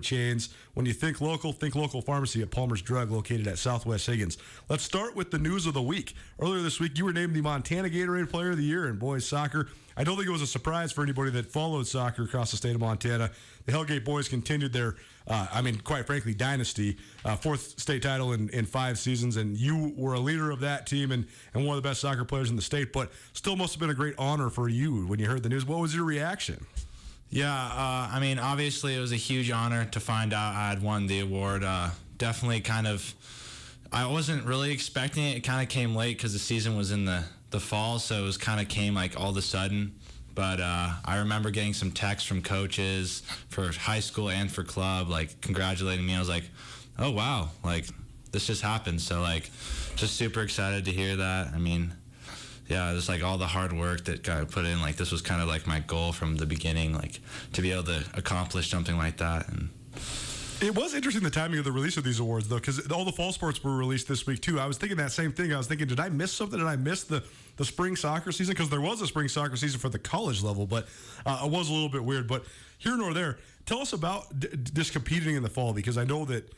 carpet chains. When you think local pharmacy at Palmer's Drug, located at Southwest Higgins. Let's start with the news of the week. Earlier this week, you were named the Montana Gatorade Player of the Year in boys soccer. I don't think it was a surprise for anybody that followed soccer across the state of Montana. The Hellgate boys continued their, quite frankly, dynasty. Fourth state title in 5 seasons, and you were a leader of that team and one of the best soccer players in the state, but still must have been a great honor for you when you heard the news. What was your reaction? Yeah, obviously it was a huge honor to find out I had won the award. Definitely I wasn't really expecting it. It kind of came late because the season was in the fall, so it was kind of came like all of a sudden. But I remember getting some texts from coaches for high school and for club, like congratulating me. I was like, oh, wow, like this just happened. So like just super excited to hear that. Yeah, just like all the hard work that got put in, like this was kind of like my goal from the beginning, like to be able to accomplish something like that. And it was interesting the timing of the release of these awards, though, because all the fall sports were released this week, too. I was thinking that same thing. I was thinking, did I miss something? Did I miss the spring soccer season? Because there was a spring soccer season for the college level, but it was a little bit weird. But here nor there, tell us about just competing in the fall, because I know that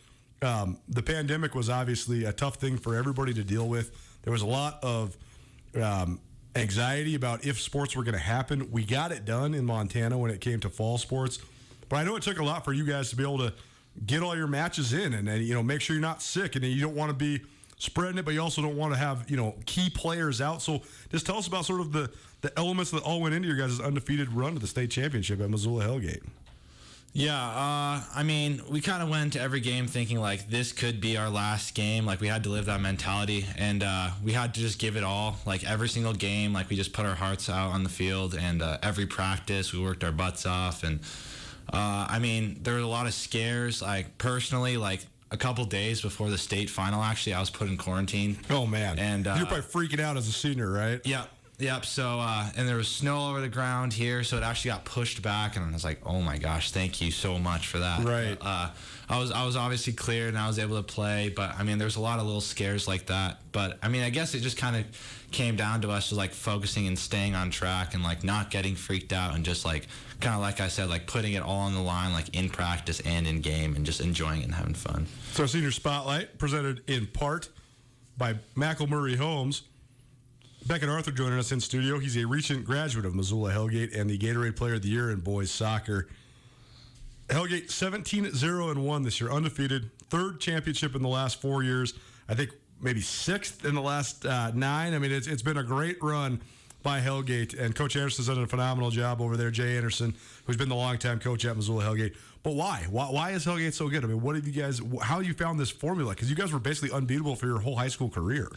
the pandemic was obviously a tough thing for everybody to deal with. There was a lot of anxiety about if sports were going to happen. We got it done in Montana when it came to fall sports, but I know it took a lot for you guys to be able to get all your matches in and make sure you're not sick, and you don't want to be spreading it, but you also don't want to have key players out. So just tell us about sort of the elements that all went into your guys' undefeated run to the state championship at Missoula Hellgate. Yeah, we kind of went into every game thinking like this could be our last game. Like we had to live that mentality, and we had to just give it all. Like every single game, like we just put our hearts out on the field, and every practice we worked our butts off. And there were a lot of scares. Like personally, like a couple days before the state final, actually, I was put in quarantine. Oh man! And you're probably freaking out as a senior, right? Yeah. Yep. So, and there was snow all over the ground here, so it actually got pushed back, and I was like, "Oh my gosh, thank you so much for that." Right. I was obviously cleared, and I was able to play, but there's a lot of little scares like that. But I guess it just kind of came down to us just like focusing and staying on track, and like not getting freaked out, and just like kind of like I said, like putting it all on the line, like in practice and in game, and just enjoying it and having fun. So, our senior spotlight presented in part by McElmurray Homes. Beckett Arthur joining us in studio. He's a recent graduate of Missoula Hellgate and the Gatorade Player of the Year in boys soccer. Hellgate 17-0-1 this year, undefeated, third championship in the last 4 years. I think maybe sixth in the last 9. It's been a great run by Hellgate, and Coach Anderson's done a phenomenal job over there. Jay Anderson, who's been the longtime coach at Missoula Hellgate. But why? Why is Hellgate so good? What have you guys? How have you found this formula? Because you guys were basically unbeatable for your whole high school career.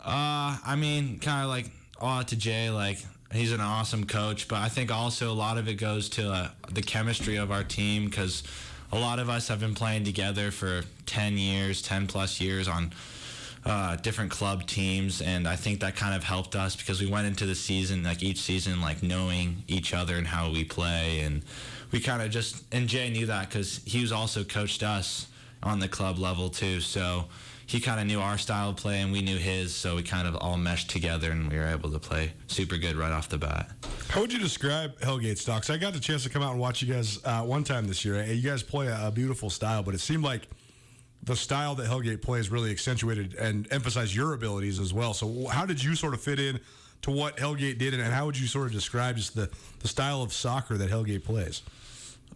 Kind of like all out to Jay, like he's an awesome coach, but I think also a lot of it goes to the chemistry of our team, because a lot of us have been playing together for 10 plus years on different club teams, and I think that kind of helped us because we went into the season, like each season, like knowing each other and how we play, and we kind of just, and Jay knew that because he was also coached us on the club level too, so he kind of knew our style of play and we knew his, so we kind of all meshed together and we were able to play super good right off the bat. How would you describe Hellgate style? I got the chance to come out and watch you guys one time this year. You guys play a beautiful style, but it seemed like the style that Hellgate plays really accentuated and emphasized your abilities as well. So how did you sort of fit in to what Hellgate did, and how would you sort of describe just the style of soccer that Hellgate plays?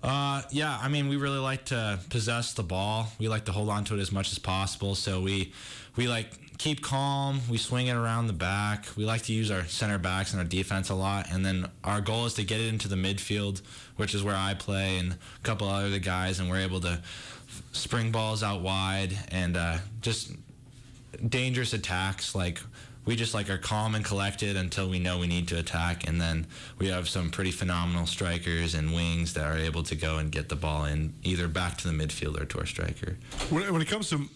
We really like to possess the ball. We like to hold on to it as much as possible. So we like keep calm. We swing it around the back. We like to use our center backs and our defense a lot. And then our goal is to get it into the midfield, which is where I play and a couple other guys. And we're able to spring balls out wide and just dangerous attacks. Like we just like are calm and collected until we know we need to attack, and then we have some pretty phenomenal strikers and wings that are able to go and get the ball in either back to the midfield or to our striker. When it comes to,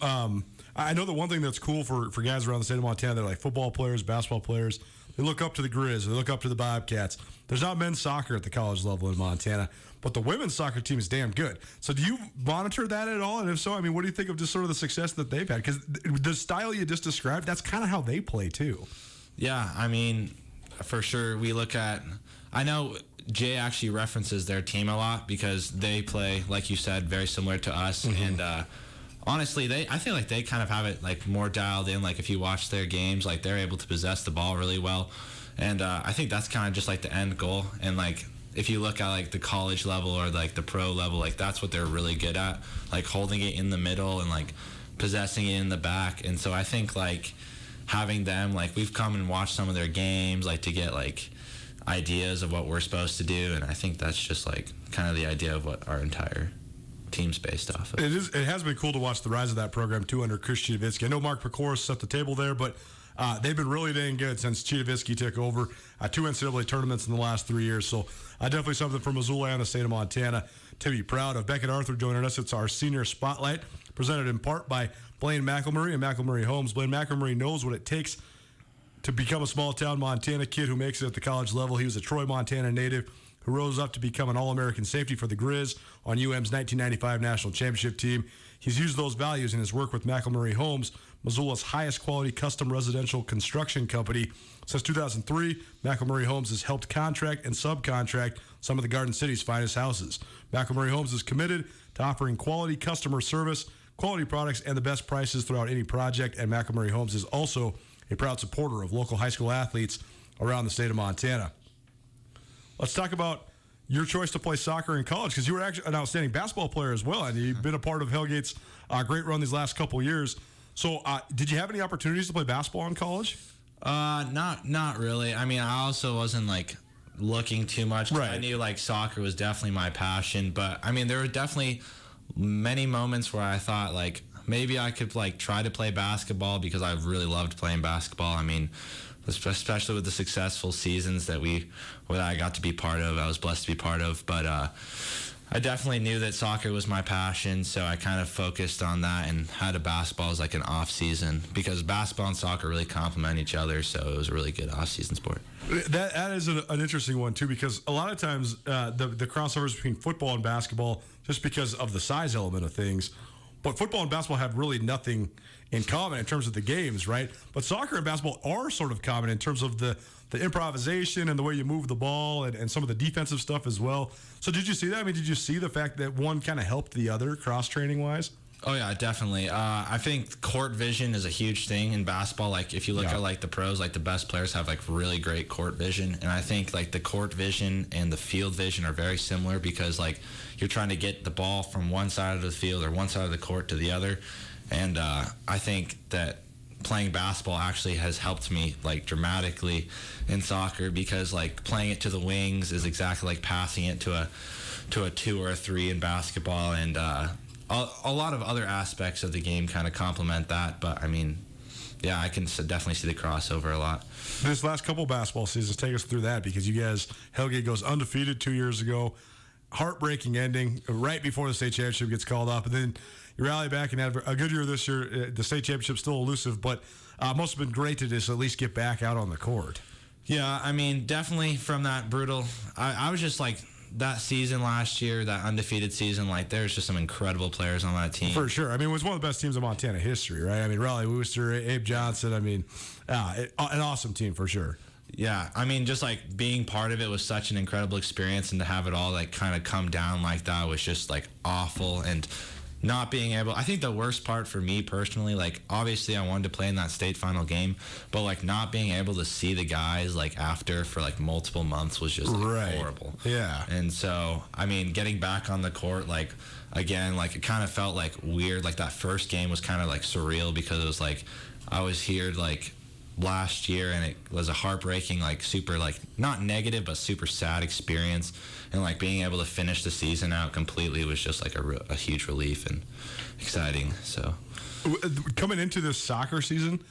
I know the one thing that's cool for guys around the state of Montana, they're like football players, basketball players, they look up to the Grizz, they look up to the Bobcats. There's not men's soccer at the college level in Montana, but the women's soccer team is damn good. So do you monitor that at all? And if so, what do you think of just sort of the success that they've had? Because the style you just described, that's kind of how they play too. Yeah, for sure. We look at, I know Jay actually references their team a lot because they play, like you said, very similar to us. And honestly, I feel like they kind of have it like more dialed in. Like if you watch their games, like they're able to possess the ball really well. And I think that's kind of just like the end goal. And like if you look at like the college level or like the pro level, like that's what they're really good at, like holding it in the middle and like possessing it in the back. And so I think like having them, like we've come and watched some of their games, like to get like ideas of what we're supposed to do. And I think that's just like kind of the idea of what our entire team's based off of. It has been cool to watch the rise of that program too under Chris Chidovitsky. I know Mark Pecoris set the table there, but they've been really dang good since Chidovitsky took over. 2 NCAA tournaments in the last 3 years. So definitely something for Missoula and the state of Montana to be proud of. Beckett Arthur joining us. It's our senior spotlight, presented in part by Blaine McElmurray and McElmurray Homes. Blaine McElmurray knows what it takes to become a small-town Montana kid who makes it at the college level. He was a Troy, Montana native who rose up to become an All-American safety for the Grizz on UM's 1995 National Championship team. He's used those values in his work with McElmurray Homes, Missoula's highest quality custom residential construction company. Since 2003, McElmurray Homes has helped contract and subcontract some of the Garden City's finest houses. McElmurray Homes is committed to offering quality customer service, quality products, and the best prices throughout any project, and McElmurray Homes is also a proud supporter of local high school athletes around the state of Montana. Let's talk about your choice to play soccer in college, because you were actually an outstanding basketball player as well, and you've been a part of Hellgate's great run these last couple years. So did you have any opportunities to play basketball in college? Not really. I mean, I also wasn't like looking too much. Right. I knew like soccer was definitely my passion, but I mean, there were definitely many moments where I thought like maybe I could like try to play basketball because I really loved playing basketball. I mean, especially with the successful seasons that I got to be part of, I was blessed to be part of. But I definitely knew that soccer was my passion, so I kind of focused on that and had a basketball as like an off season, because basketball and soccer really complement each other. So it was a really good off season sport. That is an interesting one too, because a lot of times the crossovers between football and basketball, just because of the size element of things. But football and basketball have really nothing in common in terms of the games, right? But soccer and basketball are sort of common in terms of the improvisation and the way you move the ball and some of the defensive stuff as well. So did you see that? I mean, did you see the fact that one kind of helped the other cross-training wise? Oh, yeah, definitely. I think court vision is a huge thing in basketball. Like, if you look at, like, the pros, like, the best players have, like, really great court vision. And I think, like, the court vision and the field vision are very similar because, like, you're trying to get the ball from one side of the field or one side of the court to the other. And I think that playing basketball actually has helped me, like, dramatically in soccer, because, like, playing it to the wings is exactly like passing it to a 2 or a 3 in basketball. And a lot of other aspects of the game kind of complement that. But, I mean, yeah, I can definitely see the crossover a lot. This last couple basketball seasons, take us through that, because you guys, Hellgate goes undefeated 2 years ago. Heartbreaking ending right before the state championship gets called up. And then you rally back and have a good year this year. The state championship's still elusive, but must have been great to just at least get back out on the court. Yeah, I mean, definitely from that brutal. I was just like, that season last year, that undefeated season, like, there's just some incredible players on that team. For sure. I mean, it was one of the best teams in Montana history, right? I mean, Raleigh Wooster, Abe Johnson. I mean, an awesome team for sure. Yeah, I mean, just like being part of it was such an incredible experience, and to have it all like kind of come down like that was just like awful. And not being able, I think the worst part for me personally, like, obviously I wanted to play in that state final game, but like not being able to see the guys like after for like multiple months was just like horrible. Yeah. And so, I mean, getting back on the court, like, again, like, it kind of felt like weird. Like, that first game was kind of like surreal, because it was like I was here like last year, and it was a heartbreaking, like, super, like, not negative but super sad experience, and like being able to finish the season out completely was just like a huge relief and exciting. So coming into this soccer season,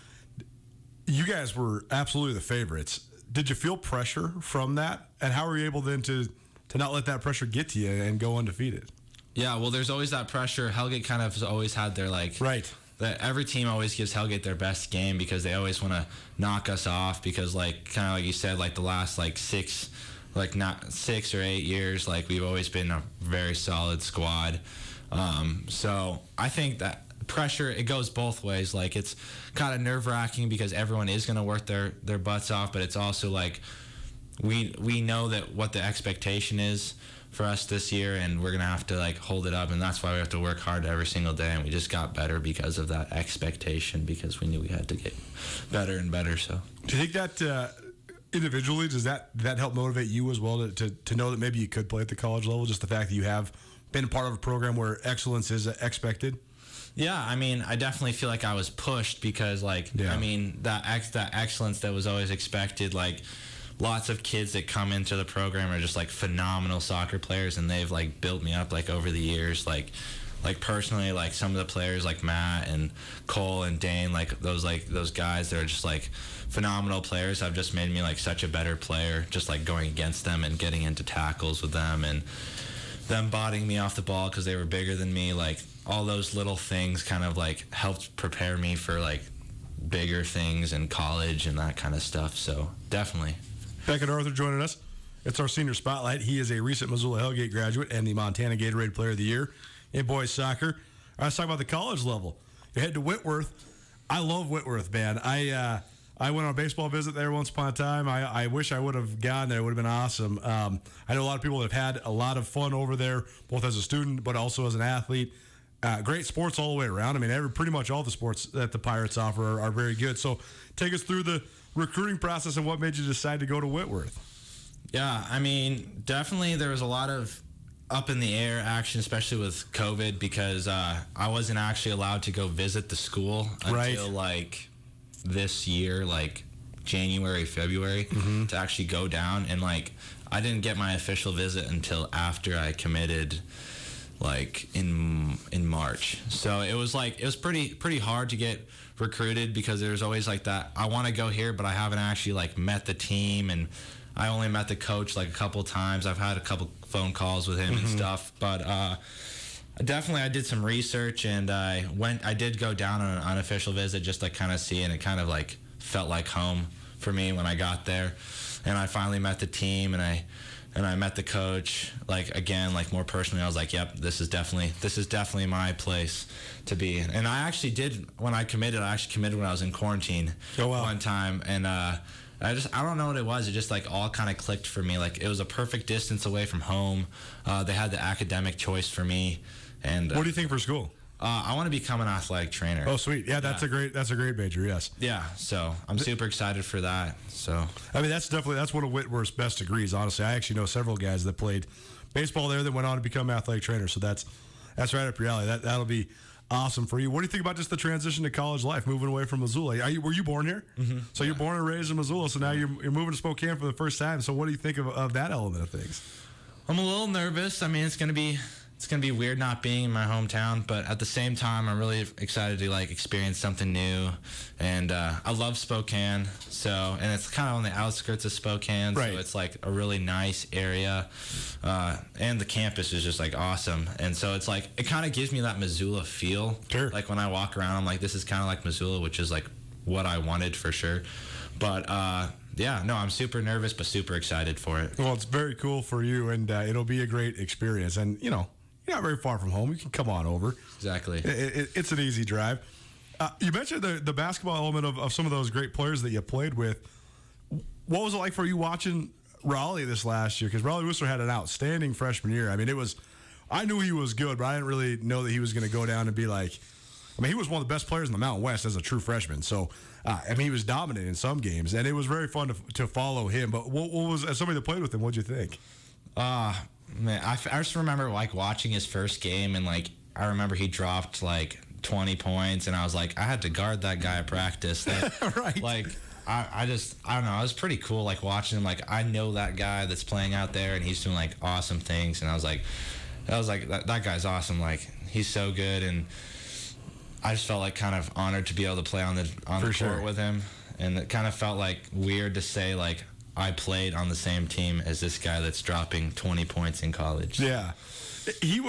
you guys were absolutely the favorites. Did you feel pressure from that, and how were you able then to not let that pressure get to you and go undefeated? Yeah, well, there's always that pressure. Hellgate kind of has always had their, like, that every team always gives Hellgate their best game, because they always want to knock us off, because, like, kind of like you said, like, the last, like, 6 or 8 years, like, we've always been a very solid squad. So I think that pressure, it goes both ways. Like, it's kind of nerve-wracking because everyone is going to work their butts off, but it's also, like, we know that what the expectation is for us this year, and we're gonna have to like hold it up, and that's why we have to work hard every single day. And we just got better because of that expectation, because we knew we had to get better and better. So, do you think that individually does that help motivate you as well to know that maybe you could play at the college level? Just the fact that you have been part of a program where excellence is expected. Yeah, I mean, I definitely feel like I was pushed because, like, I mean, that excellence that was always expected, like, lots of kids that come into the program are just, like, phenomenal soccer players, and they've, like, built me up, like, over the years, like personally, like, some of the players, like Matt and Cole and Dane, like, those guys that are just, like, phenomenal players have just made me, like, such a better player, just, like, going against them and getting into tackles with them, and them botting me off the ball because they were bigger than me, like, all those little things kind of like helped prepare me for like bigger things in college and that kind of stuff. So definitely. Beckett Arthur joining us. It's our senior spotlight. He is a recent Missoula Hellgate graduate and the Montana Gatorade Player of the Year in boys soccer. All right, let's talk about the college level. You head to Whitworth. I love Whitworth, man. I went on a baseball visit there once upon a time. I wish I would have gone there. It would have been awesome. I know a lot of people that have had a lot of fun over there, both as a student but also as an athlete. Great sports all the way around. I mean, pretty much all the sports that the Pirates offer are very good. So take us through the recruiting process and what made you decide to go to Whitworth. Yeah, I mean, definitely there was a lot of up in the air action, especially with COVID, because I wasn't actually allowed to go visit the school until like this year, like January, February, to actually go down. And like I didn't get my official visit until after I committed, like in March. So it was pretty hard to get recruited because there's always like that, I want to go here, but I haven't actually like met the team, and I only met the coach like a couple times. I've had a couple phone calls with him and stuff, but definitely I did some research, and I did go down on an unofficial visit just to kind of see, and it kind of like felt like home for me when I got there. And I finally met the team, and I met the coach, like, again, like, more personally. I was like, yep, this is definitely my place to be. And I actually did, when I committed when I was in quarantine one time. And I don't know what it was. It just, like, all kind of clicked for me. Like, it was a perfect distance away from home. They had the academic choice for me. And what do you think for school? I want to become an athletic trainer. Oh, sweet. Yeah, that's a great major, yes. Yeah, so I'm super excited for that. So I mean, that's one of Whitworth's best degrees, honestly. I actually know several guys that played baseball there that went on to become athletic trainers, so that's right up your alley. That'll be awesome for you. What do you think about just the transition to college life, moving away from Missoula? Were you born here? Mm-hmm. So you're born and raised in Missoula, so now you're moving to Spokane for the first time. So what do you think of that element of things? I'm a little nervous. I mean, it's gonna be weird not being in my hometown, but at the same time, I'm really excited to like experience something new. And I love Spokane, and it's kind of on the outskirts of Spokane, right. So it's like a really nice area, and the campus is just like awesome. And so it's like it kind of gives me that Missoula feel. Sure. Like when I walk around, I'm like, this is kind of like Missoula, which is like what I wanted for sure. But yeah, no, I'm super nervous, but super excited for it. Well, it's very cool for you, and it'll be a great experience. And you're not very far from home. You can come on over. Exactly. It's an easy drive. You mentioned the basketball element of some of those great players that you played with. What was it like for you watching Raleigh this last year? Because Raleigh Whistler had an outstanding freshman year. I mean, I knew he was good, but I didn't really know that he was going to go down and be like, I mean, he was one of the best players in the Mountain West as a true freshman. So, I mean, he was dominant in some games, and it was very fun to follow him. But what was, as somebody that played with him, what'd you think? Man, I just remember like watching his first game, and like I remember he dropped like 20 points, and I was like, I had to guard that guy at practice. Right. Like I don't know. It was pretty cool like watching him. Like I know that guy that's playing out there, and he's doing like awesome things, and I was like that guy's awesome. Like he's so good, and I just felt like kind of honored to be able to play on the court with him, and it kind of felt like weird to say like I played on the same team as this guy that's dropping 20 points in college. Yeah. He's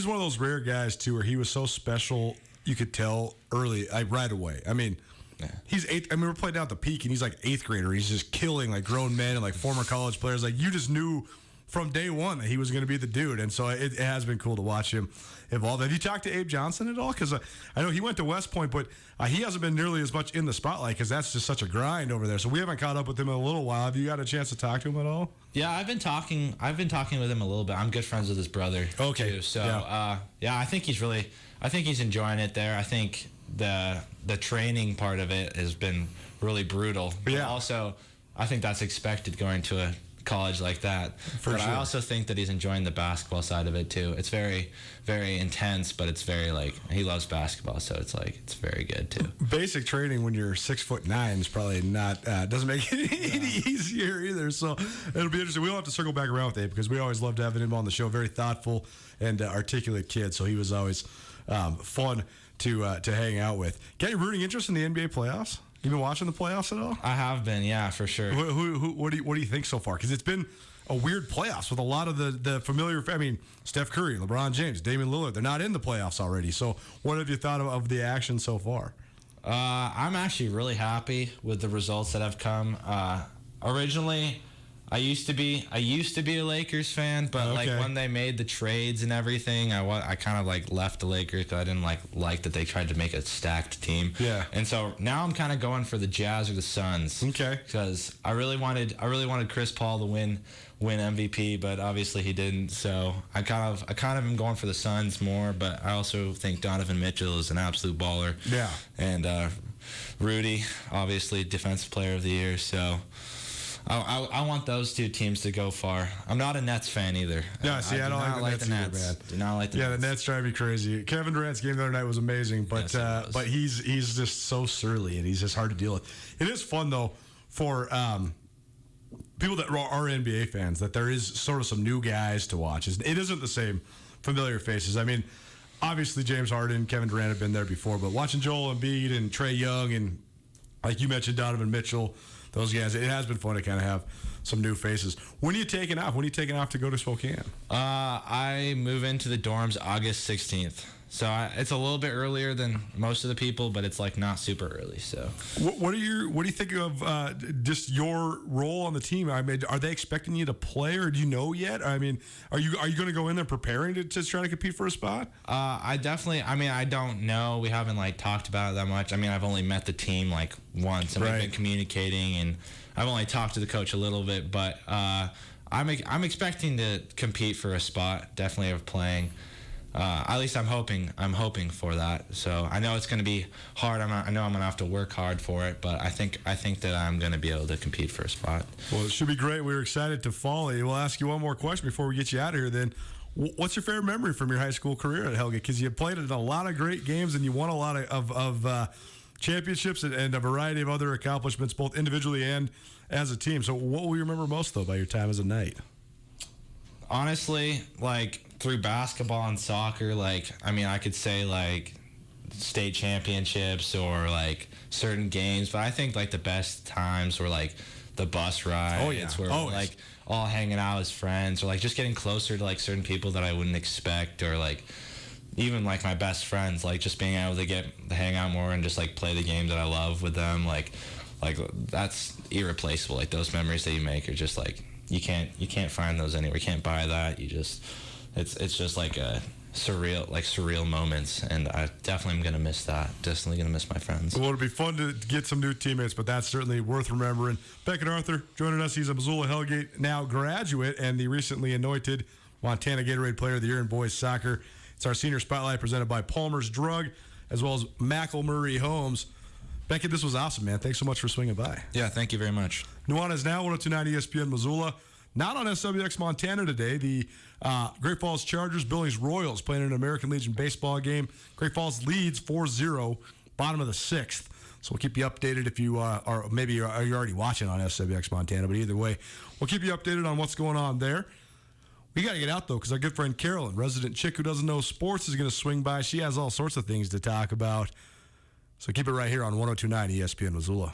one of those rare guys, too, where he was so special, you could tell early, right away. I mean, he's eighth. I mean, we're playing down at the peak, and he's like eighth grader. He's just killing, like, grown men and, like, former college players. Like, you just knew from day one that he was going to be the dude. And so it has been cool to watch him evolve. Have you talked to Abe Johnson at all? Because I know he went to West Point, but he hasn't been nearly as much in the spotlight because that's just such a grind over there. So we haven't caught up with him in a little while. Have you got a chance to talk to him at all? Yeah, I've been talking with him a little bit. I'm good friends with his brother. Okay. Too. So I think he's enjoying it there. I think the training part of it has been really brutal. But also, I think that's expected going to a college like that. But I also think that he's enjoying the basketball side of it too. It's very, very intense, but it's very he loves basketball, so it's very good too. Basic training when you're 6'9" is probably not doesn't make it any easier either. So it'll be interesting. We'll have to circle back around with Abe because we always loved having him on the show. Very thoughtful and articulate kid, so he was always fun to hang out with. Got your rooting interest in the NBA playoffs? You been watching the playoffs at all? I have been, yeah, for sure. What do you think so far? Because it's been a weird playoffs with a lot of the familiar. I mean, Steph Curry, LeBron James, Damian Lillard. They're not in the playoffs already. So, what have you thought of the action so far? I'm actually really happy with the results that have come. Originally, I used to be a Lakers fan, but when they made the trades and everything, I kind of left the Lakers because I didn't like that they tried to make a stacked team. Yeah. And so now I'm kind of going for the Jazz or the Suns. Okay. Because I really wanted Chris Paul to win MVP, but obviously he didn't. So I kind of am going for the Suns more, but I also think Donovan Mitchell is an absolute baller. Yeah. And Rudy, obviously Defensive Player of the Year. So I want those two teams to go far. I'm not a Nets fan either. Yeah, see, I don't like the Nets either, man. Do not like the Nets. Yeah, the Nets drive me crazy. Kevin Durant's game the other night was amazing, but but he's just so surly and he's just hard to deal with. It is fun though for people that are NBA fans that there is sort of some new guys to watch. It isn't the same familiar faces. I mean, obviously James Harden, Kevin Durant have been there before, but watching Joel Embiid and Trae Young and like you mentioned Donovan Mitchell, those guys, it has been fun to kind of have some new faces. When are you taking off? When are you taking off to go to Spokane? I move into the dorms August 16th. So it's a little bit earlier than most of the people, but it's not super early. So what do you think of just your role on the team? I mean, are they expecting you to play, or do you know yet? I mean, are you going to go in there preparing to try to compete for a spot? I don't know. We haven't talked about it that much. I mean, I've only met the team once, and we've been communicating, and I've only talked to the coach a little bit, but I'm expecting to compete for a spot, definitely of playing. At least I'm hoping for that. So I know it's going to be hard. I know I'm going to have to work hard for it, but I think that I'm going to be able to compete for a spot. Well, it should be great. We're excited to follow you. We'll ask you one more question before we get you out of here. Then, what's your favorite memory from your high school career at Helgate? Because you played in a lot of great games and you won a lot of championships and a variety of other accomplishments, both individually and as a team. So, what will you remember most though about your time as a Knight? Honestly, through basketball and soccer, I could say state championships or certain games, but I think the best times were the bus rides. Oh yeah, where we're all hanging out as friends, or just getting closer to certain people that I wouldn't expect, or even my best friends, just being able to get to hang out more and just play the game that I love with them, that's irreplaceable. Those memories that you make are just you can't find those anywhere. You can't buy that. It's just a surreal moments, and I definitely am gonna miss that. Definitely gonna miss my friends. Well, it'll be fun to get some new teammates, but that's certainly worth remembering. Beckett Arthur joining us. He's a Missoula Hellgate now graduate and the recently anointed Montana Gatorade Player of the Year in boys soccer. It's our senior spotlight presented by Palmer's Drug, as well as McElmurray Homes. Beckett, this was awesome, man. Thanks so much for swinging by. Yeah, thank you very much. Nuanez now 102.9 ESPN Missoula. Not on SWX Montana today. The Great Falls Chargers, Billings Royals playing an American Legion baseball game. Great Falls leads 4-0, bottom of the sixth. So we'll keep you updated if you are maybe you're already watching on SWX Montana. But either way, we'll keep you updated on what's going on there. We got to get out, though, because our good friend Carolyn, resident chick who doesn't know sports, is going to swing by. She has all sorts of things to talk about. So keep it right here on 102.9 ESPN Missoula.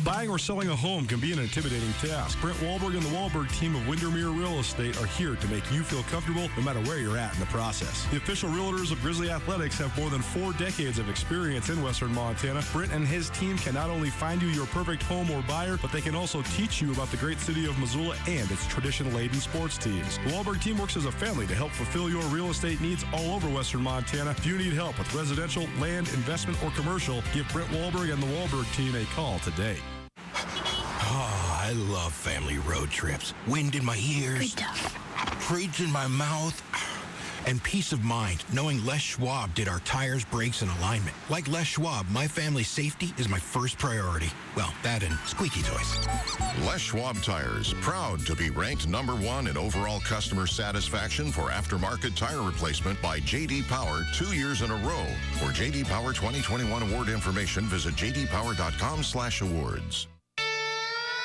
Buying or selling a home can be an intimidating task. Brent Wahlberg and the Wahlberg team of Windermere Real Estate are here to make you feel comfortable no matter where you're at in the process. The official realtors of Grizzly Athletics have more than 4 decades of experience in Western Montana. Brent and his team can not only find you your perfect home or buyer, but they can also teach you about the great city of Missoula and its tradition-laden sports teams. The Wahlberg team works as a family to help fulfill your real estate needs all over Western Montana. If you need help with residential, land, investment, or commercial, give Brent Wahlberg and the Wahlberg team a call today. Oh, I love family road trips. Wind in my ears, treats in my mouth, and peace of mind knowing Les Schwab did our tires, brakes, and alignment. Like Les Schwab, my family's safety is my first priority. Well, that and squeaky toys. Les Schwab Tires, proud to be ranked #1 in overall customer satisfaction for aftermarket tire replacement by J.D. Power 2 years in a row. For J.D. Power 2021 award information, visit jdpower.com/awards.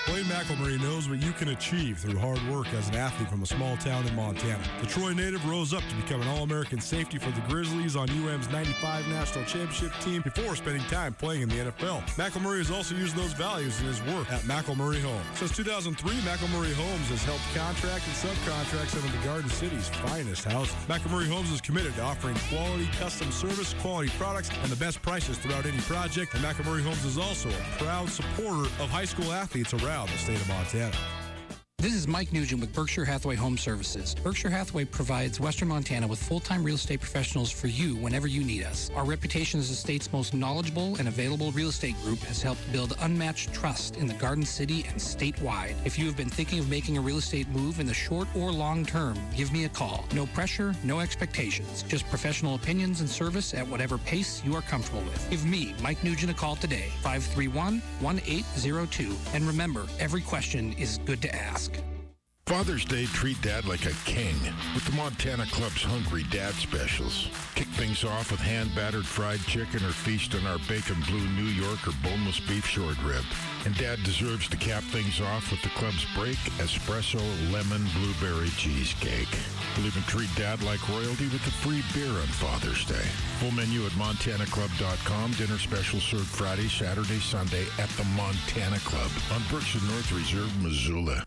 Blaine McElmurray knows what you can achieve through hard work as an athlete from a small town in Montana. The Troy native rose up to become an All-American safety for the Grizzlies on UM's 95 National Championship team before spending time playing in the NFL. McElmurray has also used those values in his work at McElmurray Homes. Since 2003, McElmurray Homes has helped contract and subcontract some of the Garden City's finest houses. McElmurray Homes is committed to offering quality custom service, quality products, and the best prices throughout any project. And McElmurray Homes is also a proud supporter of high school athletes around the state of Montana. This is Mike Nugent with Berkshire Hathaway Home Services. Berkshire Hathaway provides Western Montana with full-time real estate professionals for you whenever you need us. Our reputation as the state's most knowledgeable and available real estate group has helped build unmatched trust in the Garden City and statewide. If you have been thinking of making a real estate move in the short or long term, give me a call. No pressure, no expectations. Just professional opinions and service at whatever pace you are comfortable with. Give me, Mike Nugent, a call today, 531-1802. And remember, every question is good to ask. Father's Day, treat Dad like a king with the Montana Club's Hungry Dad specials. Kick things off with hand-battered fried chicken or feast on our bacon blue New York or boneless beef short rib. And Dad deserves to cap things off with the club's break espresso lemon blueberry cheesecake. We'll even treat Dad like royalty with a free beer on Father's Day. Full menu at montanaclub.com. Dinner special served Friday, Saturday, Sunday at the Montana Club on Berkshire North Reserve, Missoula.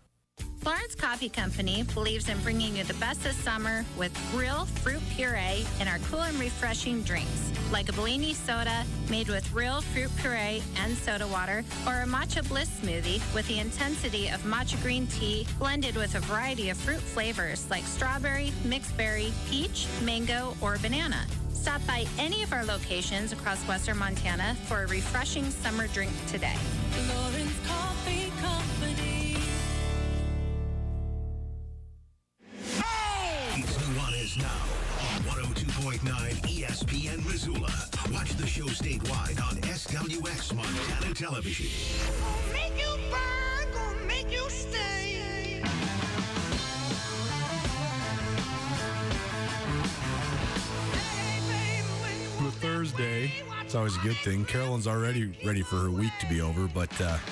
Florence Coffee Company believes in bringing you the best this summer with real fruit puree in our cool and refreshing drinks, like a Bellini soda made with real fruit puree and soda water, or a matcha bliss smoothie with the intensity of matcha green tea blended with a variety of fruit flavors like strawberry, mixed berry, peach, mango, or banana. Stop by any of our locations across Western Montana for a refreshing summer drink today. Florence Coffee Company. It's Nuanez now on 102.9 ESPN Missoula. Watch the show statewide on SWX Montana Television. Gonna make you burn, gonna make you stay. Hey, baby, when you With Thursday, it's always a good thing. Carolyn's already ready for her week to be over, but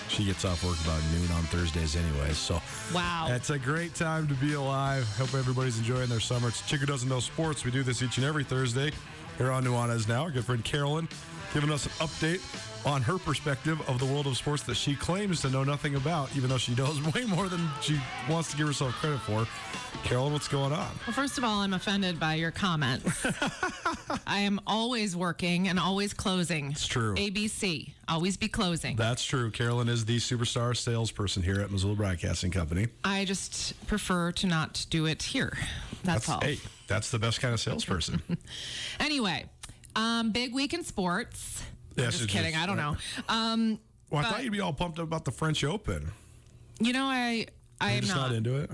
she gets off work about noon on Thursdays anyway. So wow, it's a great time to be alive. Hope everybody's enjoying their summer. It's Chick Who Doesn't Know Sports. We do this each and every Thursday here on Nuanez Now. Our good friend Carolyn giving us an update on her perspective of the world of sports that she claims to know nothing about, even though she knows way more than she wants to give herself credit for. Carolyn, what's going on? Well, first of all, I'm offended by your comments. I am always working and always closing. It's true. ABC, always be closing. That's true. Carolyn is the superstar salesperson here at Missoula Broadcasting Company. I just prefer to not do it here. That's all. Hey, that's the best kind of salesperson. Anyway, big week in sports. Yes, I'm just kidding. I don't know. Well, I thought you'd be all pumped up about the French Open. You know, I am just not into it.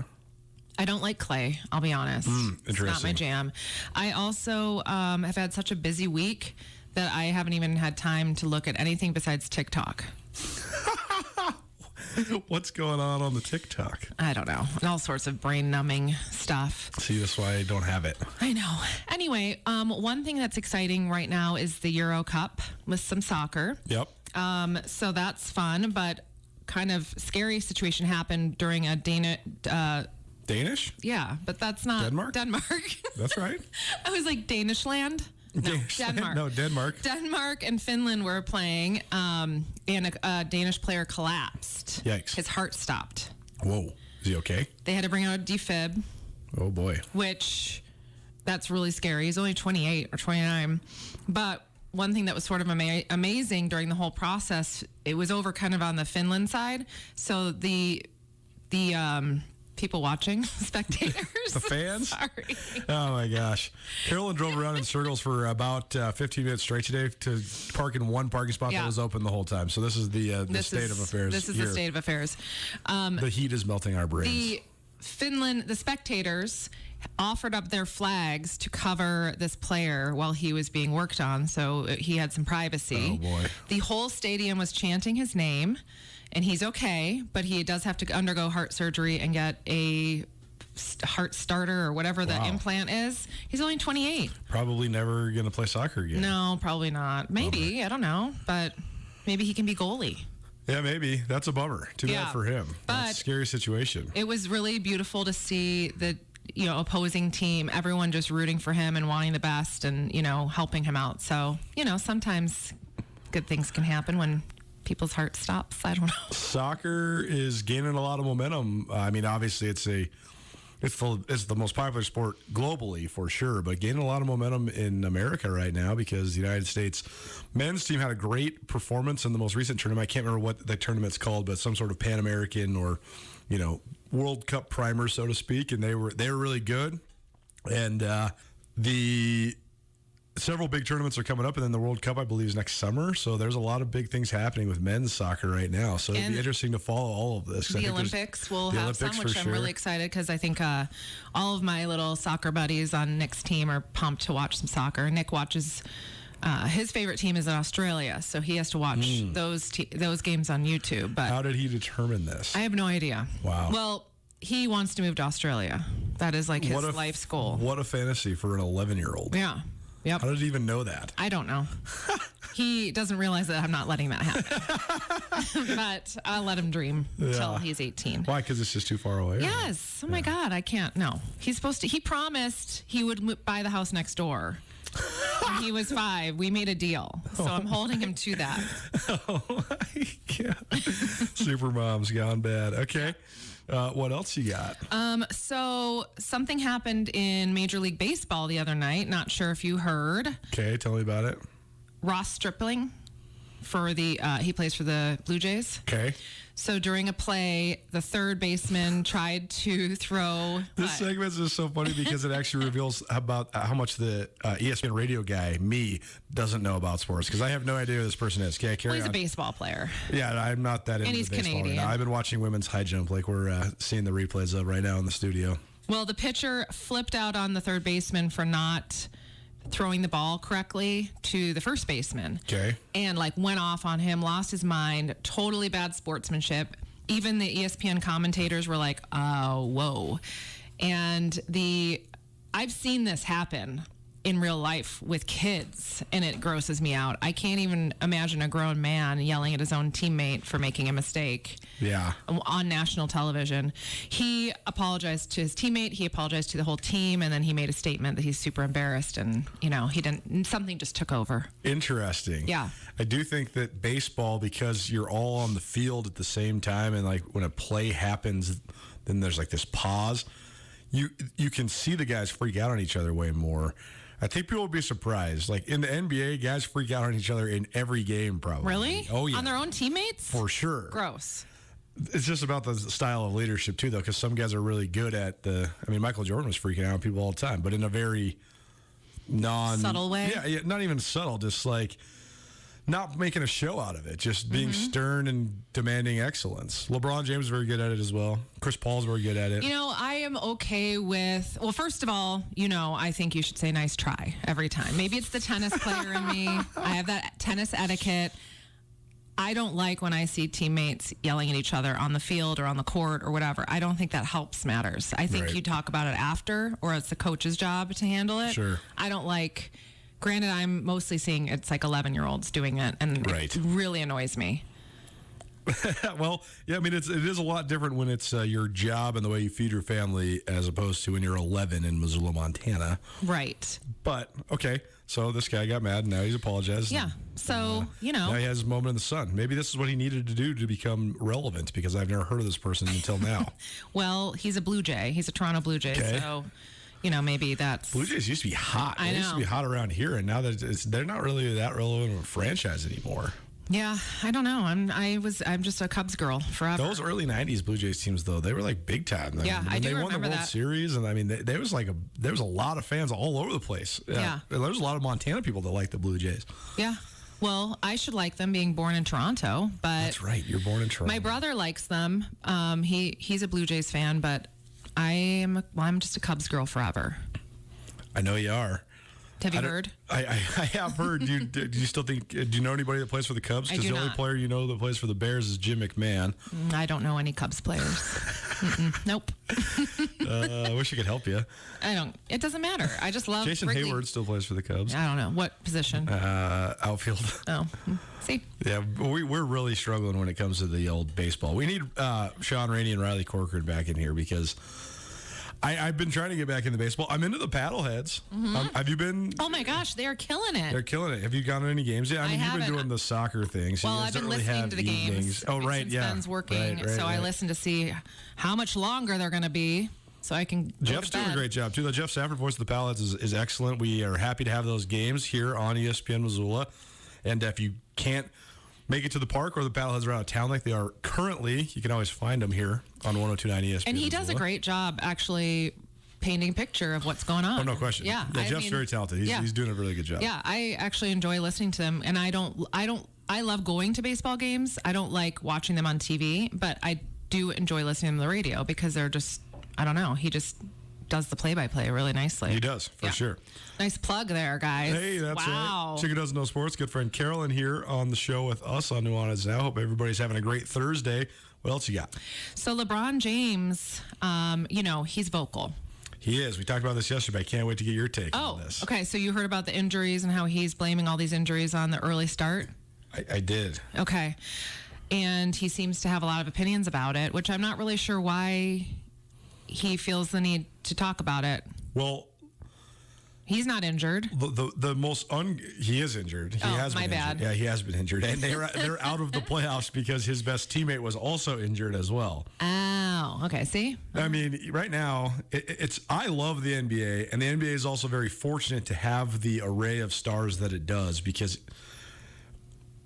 I don't like clay, I'll be honest. It's not my jam. I also have had such a busy week that I haven't even had time to look at anything besides TikTok. What's going on the TikTok? I don't know. And all sorts of brain-numbing stuff. See, that's why I don't have it. I know. Anyway, one thing that's exciting right now is the Euro Cup with some soccer. Yep. So that's fun, but kind of scary situation happened during a Danish? Yeah, but that's not Denmark? Denmark. That's right. I was like, Danish land? No, Denmark. No, Denmark. Denmark and Finland were playing, and a Danish player collapsed. Yikes. His heart stopped. Whoa. Is he okay? They had to bring out a defib. Oh, boy. Which, that's really scary. He's only 28 or 29. But one thing that was sort of amazing during the whole process, it was over kind of on the Finland side. So the people watching, spectators. The fans? Sorry. Oh, my gosh. Carolyn drove around in circles for about 15 minutes straight today to park in one parking spot that was open the whole time. So this is the state of affairs. This is the state of affairs. The heat is melting our brains. The spectators offered up their flags to cover this player while he was being worked on, so he had some privacy. Oh, boy. The whole stadium was chanting his name, and he's okay, but he does have to undergo heart surgery and get a heart starter or whatever the implant is. He's only 28. Probably never going to play soccer again. No, probably not. Maybe. I don't know, but maybe he can be goalie. Yeah, maybe. That's a bummer. Too bad for him. That's a scary situation. It was really beautiful to see the opposing team, everyone just rooting for him and wanting the best and, helping him out. So, sometimes good things can happen when people's heart stops. I don't know. Soccer is gaining a lot of momentum. I mean, obviously it's the most popular sport globally for sure, but gaining a lot of momentum in America right now because the United States men's team had a great performance in the most recent tournament. I can't remember what the tournament's called, but some sort of Pan American or, World Cup primer, so to speak, and they were really good. And the several big tournaments are coming up, and then the World Cup, I believe, is next summer. So there's a lot of big things happening with men's soccer right now. So it'd be interesting to follow all of this. The Olympics will have some, which I'm really excited because I think all of my little soccer buddies on Nick's team are pumped to watch some soccer. Nick watches. His favorite team is in Australia, so he has to watch those games on YouTube. But how did he determine this? I have no idea. Wow. Well, he wants to move to Australia. That is like his life's goal. What a fantasy for an 11-year-old. Yeah. Yep. How did he even know that? I don't know. He doesn't realize that I'm not letting that happen. But I'll let him dream until he's 18. Why? Because it's just too far away? Yes. Oh, my God. I can't. No. He promised he would buy the house next door. When he was 5, we made a deal. So I'm holding him to that. Oh, my God. Super mom's gone bad. Okay. What else you got? So something happened in Major League Baseball the other night. Not sure if you heard. Okay, tell me about it. Ross Stripling he plays for the Blue Jays. Okay. So during a play, the third baseman tried to throw. This segment is just so funny because it actually reveals about how much the ESPN radio guy, me, doesn't know about sports because I have no idea who this person is. Okay, carry on. He's a baseball player. Yeah, I'm not that into and he's baseball Canadian. right now. I've been watching women's high jump like we're seeing the replays of right now in the studio. Well, the pitcher flipped out on the third baseman for not throwing the ball correctly to the first baseman. Okay. And went off on him, lost his mind, totally bad sportsmanship. Even the ESPN commentators were like, oh, whoa. And I've seen this happen in real life with kids, and it grosses me out. I can't even imagine a grown man yelling at his own teammate for making a mistake. Yeah. On national television. He apologized to his teammate, he apologized to the whole team, and then he made a statement that he's super embarrassed and, something just took over. Interesting. Yeah. I do think that baseball, because you're all on the field at the same time, and when a play happens, then there's this pause. You can see the guys freak out on each other way more. I think people would be surprised. In the NBA, guys freak out on each other in every game, probably. Really? Oh, yeah. On their own teammates? For sure. Gross. It's just about the style of leadership, too, though, because some guys are really good at Michael Jordan was freaking out on people all the time, but in a very subtle way? Yeah, not even subtle, just not making a show out of it, just being stern and demanding excellence. LeBron James is very good at it as well. Chris Paul's very good at it. I am okay with, well, first of all, I think you should say nice try every time. Maybe it's the tennis player in me. I have that tennis etiquette. I don't like when I see teammates yelling at each other on the field or on the court or whatever. I don't think that helps matters. I think you talk about it after, or it's the coach's job to handle it. Sure. I don't like... Granted, I'm mostly seeing it's 11-year-olds doing it, and it really annoys me. Well, yeah, I mean, it is a lot different when it's your job and the way you feed your family as opposed to when you're 11 in Missoula, Montana. Right. But, okay, so this guy got mad, and now he's apologized. Yeah, so, Now he has his moment in the sun. Maybe this is what he needed to do to become relevant, because I've never heard of this person until now. Well, he's a Blue Jay. He's a Toronto Blue Jay, so... maybe that's... Blue Jays used to be hot. They used to be hot around here, and now they're not really that relevant of a franchise anymore. Yeah, I don't know. I'm just a Cubs girl forever. Those early '90s Blue Jays teams, though, they were like big time. I do they won the remember World that. Series, and I mean, there was a lot of fans all over the place. Yeah. There was a lot of Montana people that liked the Blue Jays. Yeah. Well, I should like them being born in Toronto, but that's right. You're born in Toronto. My brother likes them. He's a Blue Jays fan, but I'm just a Cubs girl forever. I know you are. Have you heard? I have heard. Do you still think? Do you know anybody that plays for the Cubs? I Because do the only not. player you know that plays for the Bears is Jim McMahon. I don't know any Cubs players. Nope. I wish I could help you. I don't. It doesn't matter. I just love Jason Wrigley. Hayward still plays for the Cubs. I don't know what position. Outfield. Oh, see. Yeah, we're really struggling when it comes to the old baseball. We need Sean Rainey and Riley Corcoran back in here because I've been trying to get back into baseball. I'm into the paddleheads. Have you been? Oh my gosh, they're killing it. They're killing it. Have you gone to any games? Yeah, I mean, you've been doing the soccer thing. So Well, you guys I've been don't really listening have to the evenings. games. Oh, right, since yeah. Ben's working, so I listen to see how much longer they're going to be, so I can. Jeff's doing a great job too. The Jeff Safford voice of the Paddleheads is excellent. We are happy to have those games here on ESPN Missoula, and if you can't make it to the park or the Paddleheads are out of town like they are currently, you can always find them here on 102.9 ESPN. And he does a great job actually painting a picture of what's going on. Oh, no question. Yeah, Jeff's very talented. He's doing a really good job. Yeah, I actually enjoy listening to them, and I love going to baseball games. I don't like watching them on TV, but I do enjoy listening to the radio because they're just, I don't know, he just does the play-by-play really nicely. He does, for sure. Nice plug there, guys. Hey, that's wow. right. Chica Doesn't Know Sports. Good friend Carolyn here on the show with us on Nuanez Now. Hope everybody's having a great Thursday. What else you got? So LeBron James, he's vocal. He is. We talked about this yesterday. I can't wait to get your take on this. Okay. So you heard about the injuries and how he's blaming all these injuries on the early start? I did. Okay. And he seems to have a lot of opinions about it, which I'm not really sure why he feels the need to talk about it. Well, he's not injured. He is injured. He has been bad. Injured. Yeah, he has been injured. And they're out of the playoffs because his best teammate was also injured as well. Oh, okay. See? I mean, right now, I love the NBA, and the NBA is also very fortunate to have the array of stars that it does, because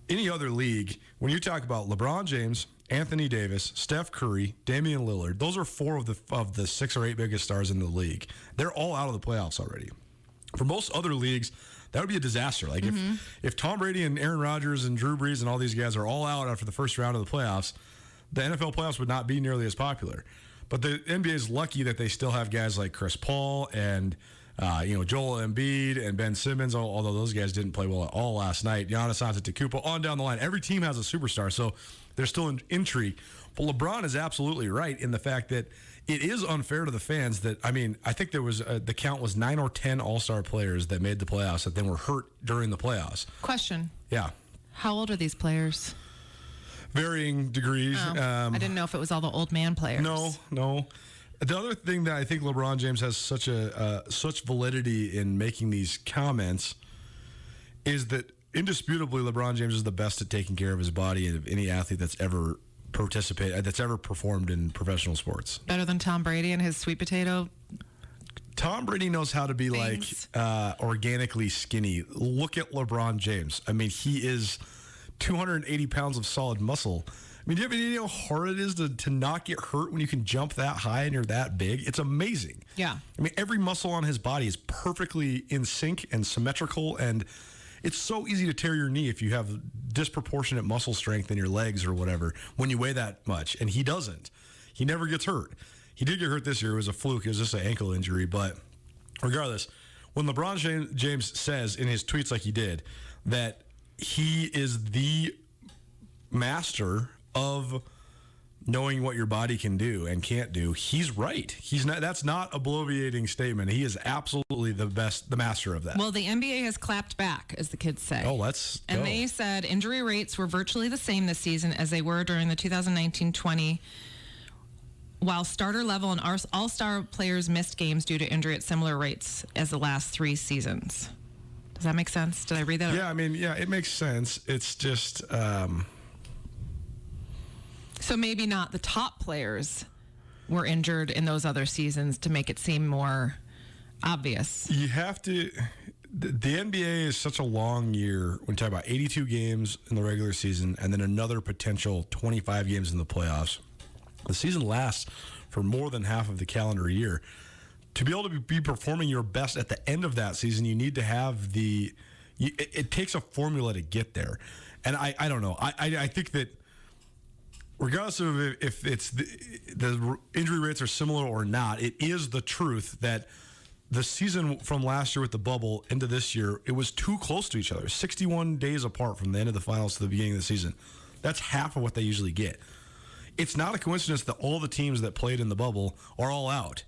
any other league, when you talk about LeBron James, Anthony Davis, Steph Curry, Damian Lillard, those are four of the 6 or 8 biggest stars in the league. They're all out of the playoffs already. For most other leagues, that would be a disaster. Like if Tom Brady and Aaron Rodgers and Drew Brees and all these guys are all out after the first round of the playoffs, the NFL playoffs would not be nearly as popular. But the NBA is lucky that they still have guys like Chris Paul and Joel Embiid and Ben Simmons, although those guys didn't play well at all last night. Giannis Antetokounmpo, on down the line. Every team has a superstar, so there's still an intrigue. But LeBron is absolutely right in the fact that it is unfair to the fans that, I mean, I think there was, the count was 9 or 10 all-star players that made the playoffs that then were hurt during the playoffs. Question. Yeah. How old are these players? Varying degrees. I didn't know if it was all the old man players. No. The other thing that I think LeBron James has such validity in making these comments is that indisputably LeBron James is the best at taking care of his body of any athlete that's ever performed in professional sports. Better than Tom Brady and his sweet potato. Tom Brady knows how to be things. like organically skinny. Look at LeBron James. I mean, he is 280 pounds of solid muscle. I mean, do you have any idea how hard it is to not get hurt when you can jump that high and you're that big? It's amazing. Yeah. I mean, every muscle on his body is perfectly in sync and symmetrical, and it's so easy to tear your knee if you have disproportionate muscle strength in your legs or whatever when you weigh that much, and he doesn't. He never gets hurt. He did get hurt this year. It was a fluke. It was just an ankle injury, but regardless, when LeBron James says in his tweets like he did that he is the master of knowing what your body can do and can't do, he's right. He's not. That's not a bloviating statement. He is absolutely the master of that. Well, the NBA has clapped back, as the kids say. Oh, let's go. And they said injury rates were virtually the same this season as they were during the 2019-20, while starter level and all-star players missed games due to injury at similar rates as the last 3 seasons. Does that make sense? Did I read that? Yeah, I mean, it makes sense. It's just... So maybe not the top players were injured in those other seasons to make it seem more obvious. You have to... The NBA is such a long year when you talk about 82 games in the regular season and then another potential 25 games in the playoffs. The season lasts for more than half of the calendar year. To be able to be performing your best at the end of that season, you need to have it takes a formula to get there. And I don't know. I think that regardless of if it's the injury rates are similar or not, it is the truth that the season from last year with the bubble into this year, it was too close to each other. 61 days apart from the end of the finals to the beginning of the season. That's half of what they usually get. It's not a coincidence that all the teams that played in the bubble are all out.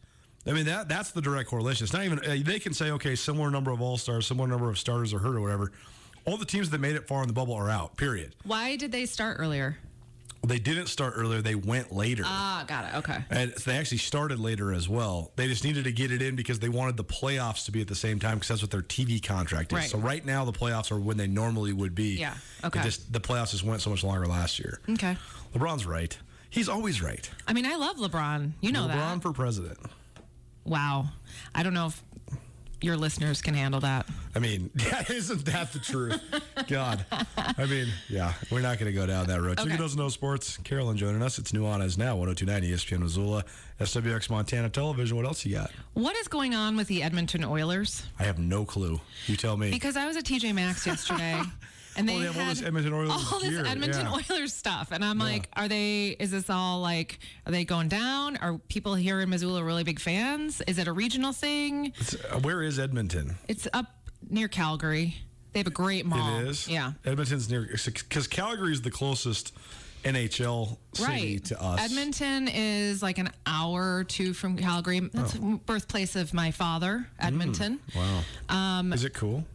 I mean, that's the direct correlation. It's not even, they can say, okay, similar number of all-stars, similar number of starters are hurt or whatever. All the teams that made it far in the bubble are out, period. Why did they start earlier? They didn't start earlier. They went later. Ah, got it. Okay. And so they actually started later as well. They just needed to get it in because they wanted the playoffs to be at the same time because that's what their TV contract is. Right. So right now the playoffs are when they normally would be. Yeah. Okay. The playoffs just went so much longer last year. Okay. LeBron's right. He's always right. I mean, I love LeBron. You know that. LeBron for president. Wow. I don't know if your listeners can handle that. I mean, isn't that the truth? God. I mean, yeah, we're not going to go down that road. Okay. Chicken Doesn't Know Sports. Carolyn joining us. It's Nuanez now, 102.9 ESPN Missoula, SWX Montana Television. What else you got? What is going on with the Edmonton Oilers? I have no clue. You tell me. Because I was at TJ Maxx yesterday. And they have all had this Edmonton Oilers all this gear. Edmonton Oilers stuff. And I'm like, are they going down? Are people here in Missoula really big fans? Is it a regional thing? Where is Edmonton? It's up near Calgary. They have a great mall. It is? Yeah. Edmonton's near, because Calgary is the closest NHL city to us. Edmonton is like an hour or two from Calgary. That's the birthplace of my father, Edmonton. Wow. Is it cool?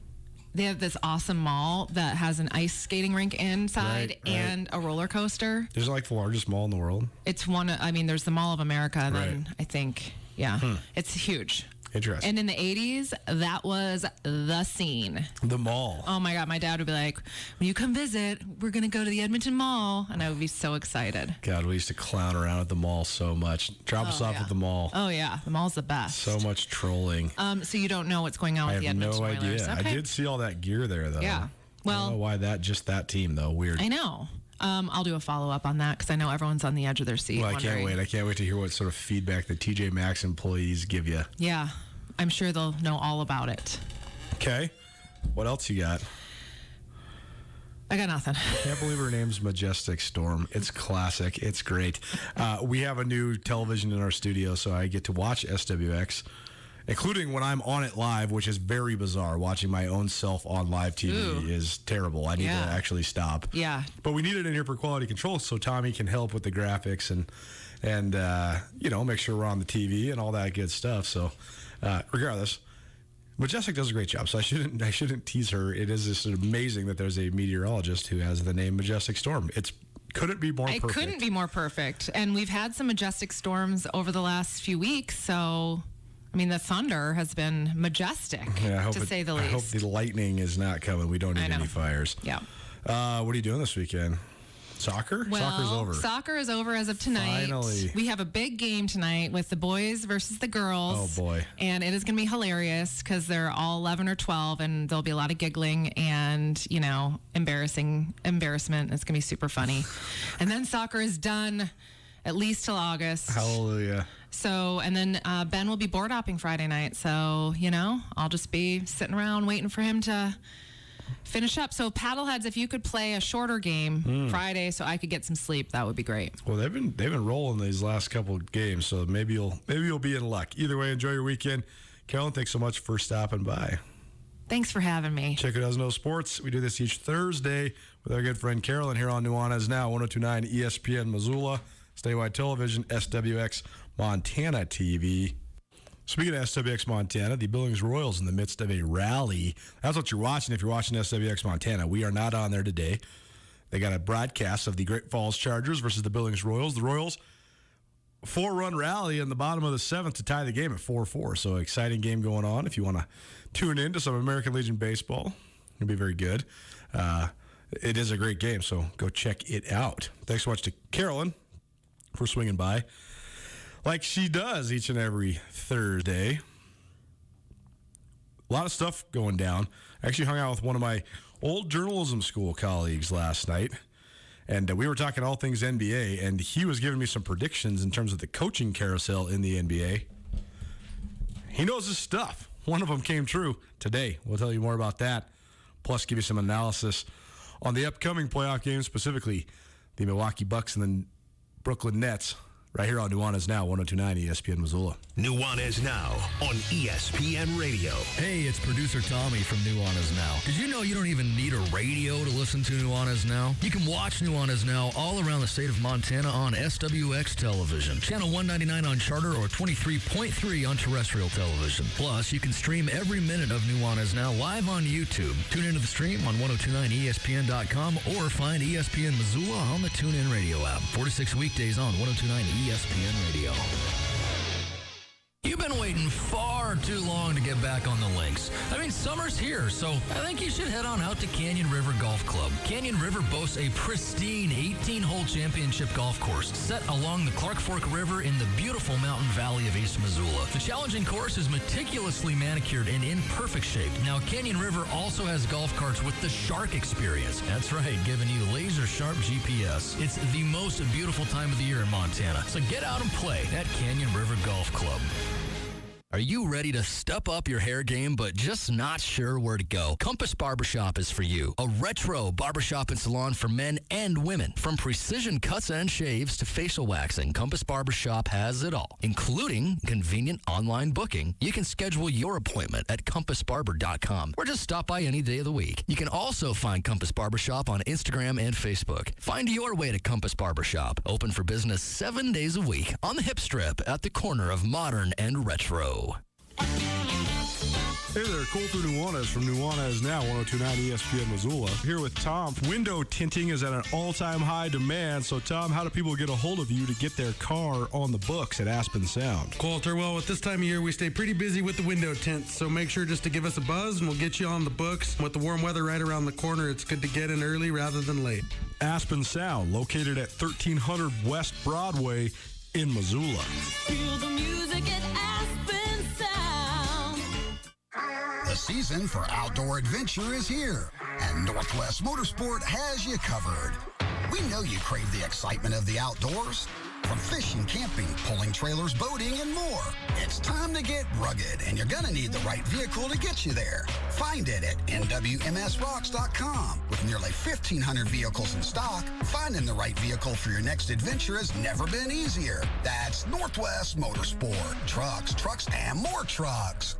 They have this awesome mall that has an ice skating rink inside Right. and a roller coaster. Isn't it like the largest mall in the world? It's there's the Mall of America, and then I think, it's huge. Interesting. And in the 80s, that was the scene. The mall. Oh my God, my dad would be like, when you come visit, we're going to go to the Edmonton Mall. And I would be so excited. God, we used to clown around at the mall so much. Drop us off at the mall. Oh yeah, the mall's the best. So much trolling. So you don't know what's going on with the Edmonton I have no Oilers. idea. Okay. I did see all that gear there, though. Yeah. Well, I don't know why just that team, though. Weird. I know. I'll do a follow-up on that because I know everyone's on the edge of their seat. Well, I can't wait. I can't wait to hear what sort of feedback the TJ Maxx employees give you. Yeah. I'm sure they'll know all about it. Okay. What else you got? I got nothing. Can't believe her name's Majestic Storm. It's classic. It's great. We have a new television in our studio, so I get to watch SWX, including when I'm on it live, which is very bizarre. Watching my own self on live TV is terrible. I need to actually stop. Yeah. But we need it in here for quality control so Tommy can help with the graphics and make sure we're on the TV and all that good stuff. So regardless, Majestic does a great job, so I shouldn't tease her. It is just amazing that there's a meteorologist who has the name Majestic Storm. Couldn't be more perfect. It couldn't be more perfect. And we've had some majestic storms over the last few weeks, so I mean the thunder has been majestic, to say the least. I hope the lightning is not coming. We don't need any fires. Yeah. What are you doing this weekend? Soccer? Well, Soccer's over. Soccer is over as of tonight. Finally. We have a big game tonight with the boys versus the girls. Oh, boy. And it is going to be hilarious because they're all 11 or 12, and there'll be a lot of giggling and, embarrassment. It's going to be super funny. And then soccer is done at least till August. Hallelujah. So, and then Ben will be board hopping Friday night. So, I'll just be sitting around waiting for him to finish up. So paddleheads, if you could play a shorter game Friday so I could get some sleep, that would be great. Well, they've been rolling these last couple of games, so maybe you'll be in luck. Either way, enjoy your weekend. Carolyn, thanks so much for stopping by. Thanks for having me. Check it out, No Sports. We do this each Thursday with our good friend Carolyn here on Nuanez Now, 102.9 ESPN Missoula, statewide television, SWX Montana TV. Speaking of SWX Montana, the Billings Royals in the midst of a rally. That's what you're watching if you're watching SWX Montana. We are not on there today. They got a broadcast of the Great Falls Chargers versus the Billings Royals. The Royals, 4-run rally in the bottom of the 7th to tie the game at 4-4. So exciting game going on. If you want to tune in to some American Legion baseball, it'll be very good. It is a great game, so go check it out. Thanks so much to Carolyn for swinging by, like she does each and every Thursday. A lot of stuff going down. I actually hung out with one of my old journalism school colleagues last night, and we were talking all things NBA, and he was giving me some predictions in terms of the coaching carousel in the NBA. He knows his stuff. One of them came true today. We'll tell you more about that, plus give you some analysis on the upcoming playoff games, specifically the Milwaukee Bucks and the Brooklyn Nets, right here on Nuanez Now, 102.9 ESPN Missoula. Nuanez Now on ESPN Radio. Hey, it's producer Tommy from Nuanez Now. Did you know you don't even need a radio to listen to Nuanez Now? You can watch Nuanez Now all around the state of Montana on SWX television, channel 199 on Charter or 23.3 on terrestrial television. Plus, you can stream every minute of Nuanez Now live on YouTube. Tune into the stream on 102.9ESPN.com or find ESPN Missoula on the TuneIn Radio app. 46 weekdays on 102.9 ESPN Radio. You've been waiting far too long to get back on the links. I mean, summer's here, so I think you should head on out to Canyon River Golf Club. Canyon River boasts a pristine 18-hole championship golf course set along the Clark Fork River in the beautiful mountain valley of East Missoula. The challenging course is meticulously manicured and in perfect shape. Now, Canyon River also has golf carts with the Shark experience. That's right, giving you laser-sharp GPS. It's the most beautiful time of the year in Montana, so get out and play at Canyon River Golf Club. Are you ready to step up your hair game but just not sure where to go? Compass Barbershop is for you. A retro barbershop and salon for men and women. From precision cuts and shaves to facial waxing, Compass Barbershop has it all, including convenient online booking. You can schedule your appointment at compassbarber.com or just stop by any day of the week. You can also find Compass Barbershop on Instagram and Facebook. Find your way to Compass Barbershop. Open for business 7 days a week on the hip strip at the corner of modern and retro. Hey there, Cole through Nuanez from Nuanez Now, 102.9 ESPN Missoula. Here with Tom. Window tinting is at an all-time high demand. So, Tom, how do people get a hold of you to get their car on the books at Aspen Sound? Coulter, well, at this time of year, we stay pretty busy with the window tints, so make sure just to give us a buzz, and we'll get you on the books. With the warm weather right around the corner, it's good to get in early rather than late. Aspen Sound, located at 1300 West Broadway in Missoula. Feel the music at Aspen Sound. The season for outdoor adventure is here, and Northwest Motorsport has you covered. We know you crave the excitement of the outdoors. From fishing, camping, pulling trailers, boating, and more. It's time to get rugged, and you're going to need the right vehicle to get you there. Find it at nwmsrocks.com. With nearly 1,500 vehicles in stock, finding the right vehicle for your next adventure has never been easier. That's Northwest Motorsport. Trucks, and more trucks.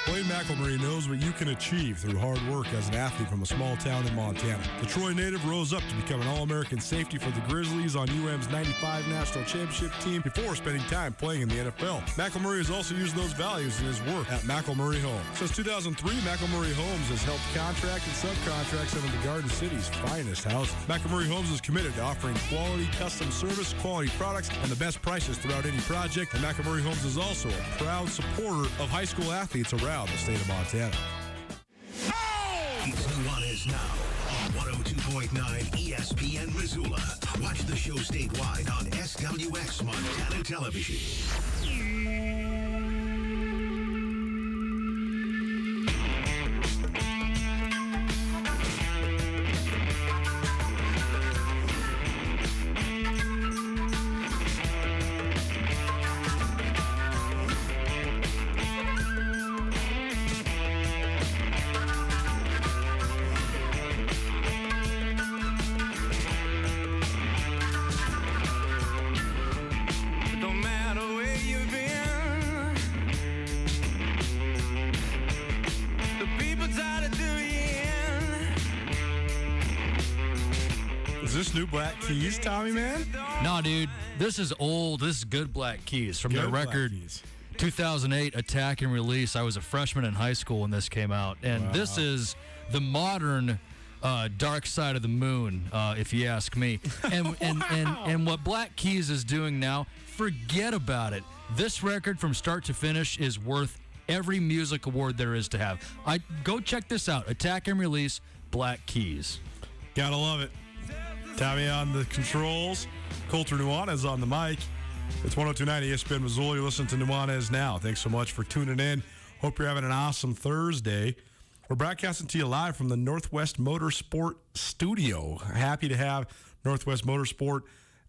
Wayne McElmurray knows what you can achieve through hard work as an athlete from a small town in Montana. The Troy native rose up to become an All-American safety for the Grizzlies on UM's 95 National Championship team before spending time playing in the NFL. McElmurray has also used those values in his work at McElmurray Homes. Since 2003, McElmurray Homes has helped contract and subcontract some of the Garden City's finest houses. McElmurray Homes is committed to offering quality custom service, quality products, and the best prices throughout any project. And McElmurray Homes is also a proud supporter of high school athletes around the state of Montana. It's Nuanez Now on 102.9 ESPN Missoula. Watch the show statewide on SWX Montana Television. Don't matter where you've been. this new Black Keys, Tommy, man? No, dude. This is old. This is good Black Keys from their record 2008 Attack and Release. I was a freshman in high school when this came out. And this is the modern Dark Side of the Moon, if you ask me. And what Black Keys is doing now, forget about it. This record from start to finish is worth every music award there is to have. Go check this out. Attack and Release, Black Keys. Gotta love it. Tommy on the controls. Coulter Nuanez on the mic. It's 102.9 ESPN Missoula. You're listening to Nuanez now. Thanks so much for tuning in. Hope you're having an awesome Thursday. We're broadcasting to you live from the Northwest Motorsport Studio. Happy to have Northwest Motorsport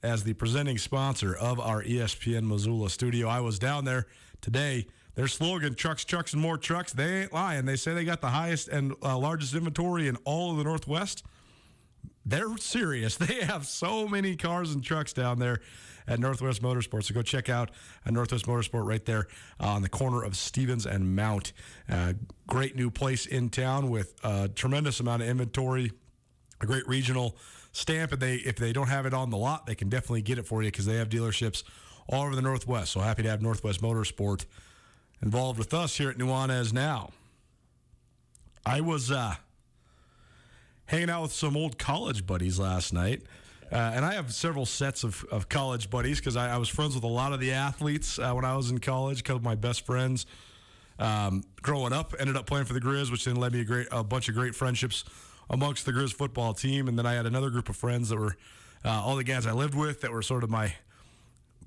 as the presenting sponsor of our ESPN Missoula studio. I was down there today. Their slogan, trucks, trucks, and more trucks. They ain't lying. They say they got the highest and largest inventory in all of the Northwest. They're serious. They have so many cars and trucks down there at Northwest Motorsport. So go check out Northwest Motorsport right there on the corner of Stevens and Mount. Great new place in town with a tremendous amount of inventory, a great regional stamp. And if they don't have it on the lot, they can definitely get it for you because they have dealerships all over the Northwest. So happy to have Northwest Motorsport involved with us here at Nuanez now. I was hanging out with some old college buddies last night. And I have several sets of college buddies because I was friends with a lot of the athletes when I was in college. A couple of my best friends growing up ended up playing for the Grizz, which then led me a bunch of great friendships amongst the Grizz football team. And then I had another group of friends that were all the guys I lived with that were sort of my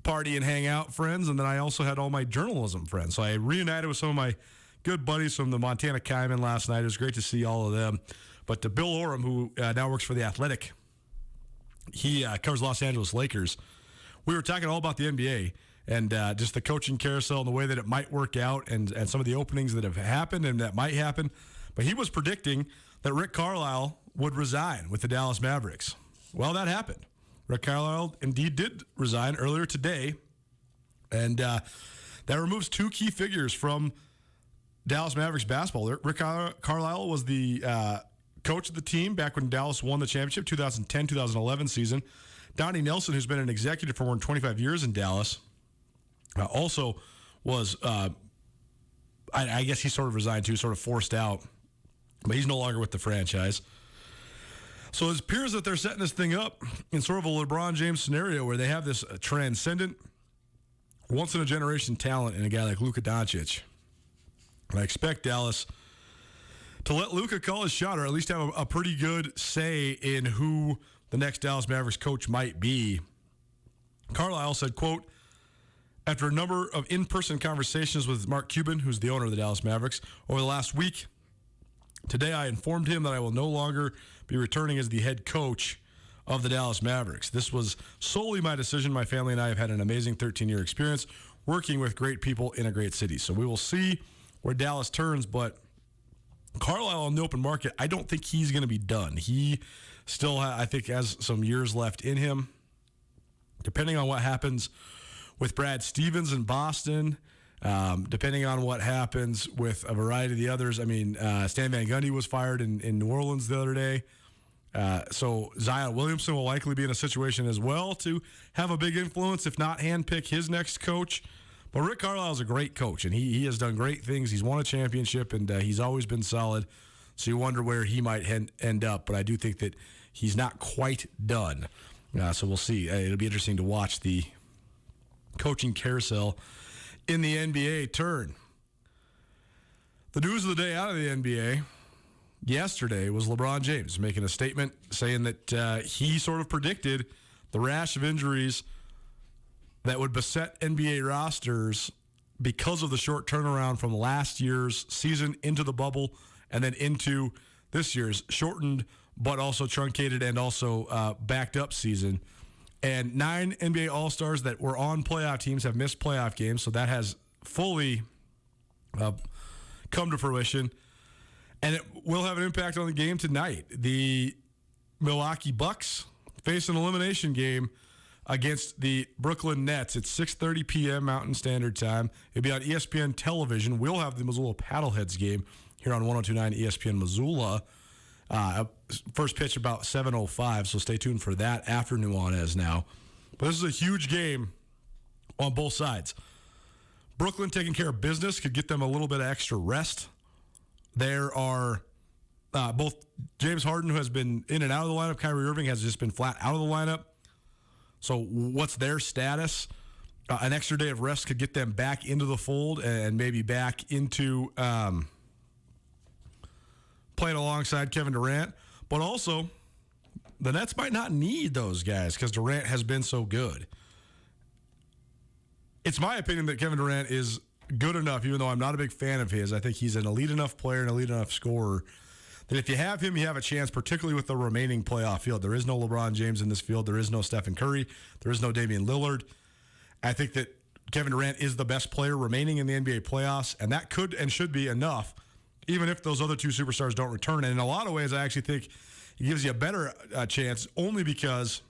party and hang out friends. And then I also had all my journalism friends. So I reunited with some of my good buddies from the Montana Cayman last night. It was great to see all of them. But to Bill Oram, who now works for The Athletic, he covers Los Angeles Lakers. We were talking all about the NBA and just the coaching carousel and the way that it might work out and some of the openings that have happened and that might happen. But he was predicting that Rick Carlisle would resign with the Dallas Mavericks. Well, that happened. Rick Carlisle indeed did resign earlier today. And that removes two key figures from Dallas Mavericks basketball. Rick Carlisle was the coach of the team back when Dallas won the championship, 2010-2011 season. Donnie Nelson, who's been an executive for more than 25 years in Dallas, also was, I guess he sort of resigned too, sort of forced out, but he's no longer with the franchise. So it appears that they're setting this thing up in sort of a LeBron James scenario where they have this transcendent, once-in-a-generation talent in a guy like Luka Doncic. And I expect Dallas to let Luka call his shot or at least have a pretty good say in who the next Dallas Mavericks coach might be. Carlisle said, quote, after a number of in-person conversations with Mark Cuban, who's the owner of the Dallas Mavericks, over the last week, today I informed him that I will no longer be returning as the head coach of the Dallas Mavericks. This was solely my decision. My family and I have had an amazing 13-year experience working with great people in a great city. So we will see where Dallas turns, but Carlisle on the open market, I don't think he's going to be done. He still, I think, has some years left in him. Depending on what happens with Brad Stevens in Boston, depending on what happens with a variety of the others. I mean, Stan Van Gundy was fired in New Orleans the other day. So Zion Williamson will likely be in a situation as well to have a big influence, if not handpick his next coach. But Rick Carlisle is a great coach, and he has done great things. He's won a championship, and he's always been solid. So you wonder where he might end up. But I do think that he's not quite done. So we'll see. It'll be interesting to watch the coaching carousel in the NBA turn. The news of the day out of the NBA yesterday was LeBron James making a statement saying that he sort of predicted the rash of injuries that would beset NBA rosters because of the short turnaround from last year's season into the bubble and then into this year's shortened but also truncated and also backed up season. And 9 NBA All-Stars that were on playoff teams have missed playoff games, so that has fully come to fruition. And it will have an impact on the game tonight. The Milwaukee Bucks face an elimination game against the Brooklyn Nets. It's 6:30 p.m. Mountain Standard Time. It'll be on ESPN television. We'll have the Missoula Paddleheads game here on 102.9 ESPN Missoula. First pitch about 7:05, so stay tuned for that after Nuanez now. But this is a huge game on both sides. Brooklyn taking care of business could get them a little bit of extra rest. There are both James Harden, who has been in and out of the lineup. Kyrie Irving has just been flat out of the lineup. So what's their status? An extra day of rest could get them back into the fold and maybe back into playing alongside Kevin Durant. But also, the Nets might not need those guys because Durant has been so good. It's my opinion that Kevin Durant is good enough, even though I'm not a big fan of his. I think he's an elite enough player, an elite enough scorer, that if you have him, you have a chance, particularly with the remaining playoff field. There is no LeBron James in this field. There is no Stephen Curry. There is no Damian Lillard. I think that Kevin Durant is the best player remaining in the NBA playoffs, and that could and should be enough, even if those other two superstars don't return. And in a lot of ways, I actually think it gives you a better chance only because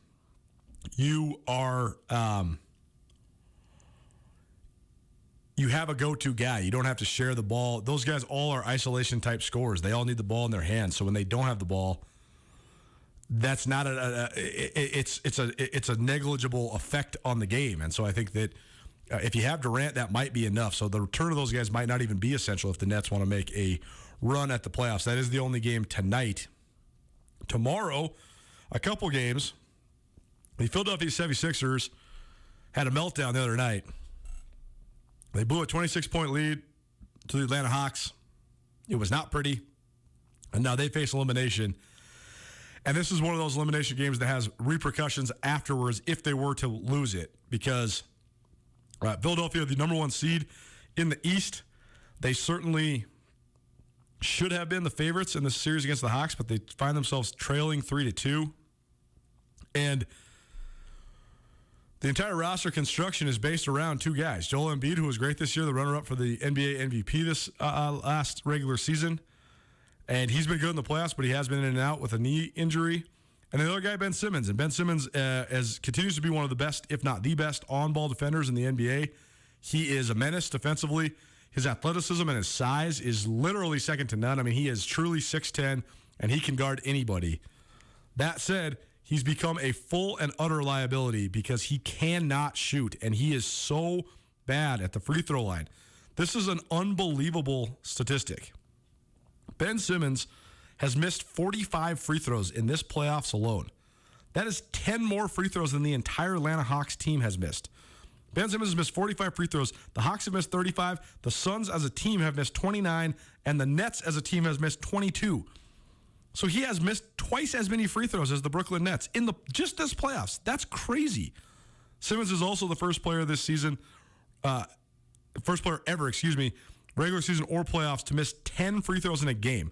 you are you have a go-to guy. You don't have to share the ball. Those guys all are isolation-type scorers. They all need the ball in their hands. So when they don't have the ball, that's not it's a negligible effect on the game. And so I think that if you have Durant, that might be enough. So the return of those guys might not even be essential if the Nets want to make a run at the playoffs. That is the only game tonight. Tomorrow, a couple games. The Philadelphia 76ers had a meltdown the other night. They blew a 26-point lead to the Atlanta Hawks. It was not pretty. And now they face elimination. And this is one of those elimination games that has repercussions afterwards if they were to lose it. Because Philadelphia, the number one seed in the East, they certainly should have been the favorites in the series against the Hawks, but they find themselves trailing 3-2. And the entire roster construction is based around two guys. Joel Embiid, who was great this year, the runner-up for the NBA MVP this last regular season. And he's been good in the playoffs, but he has been in and out with a knee injury. And the other guy, Ben Simmons. And Ben Simmons continues to be one of the best, if not the best, on-ball defenders in the NBA. He is a menace defensively. His athleticism and his size is literally second to none. I mean, he is truly 6'10", and he can guard anybody. That said, he's become a full and utter liability because he cannot shoot, and he is so bad at the free throw line. This is an unbelievable statistic. Ben Simmons has missed 45 free throws in this playoffs alone. That is 10 more free throws than the entire Atlanta Hawks team has missed. Ben Simmons has missed 45 free throws. The Hawks have missed 35. The Suns as a team have missed 29. And the Nets as a team has missed 22. So he has missed twice as many free throws as the Brooklyn Nets in just this playoffs. That's crazy. Simmons is also the first player this season, first player ever, regular season or playoffs to miss 10 free throws in a game.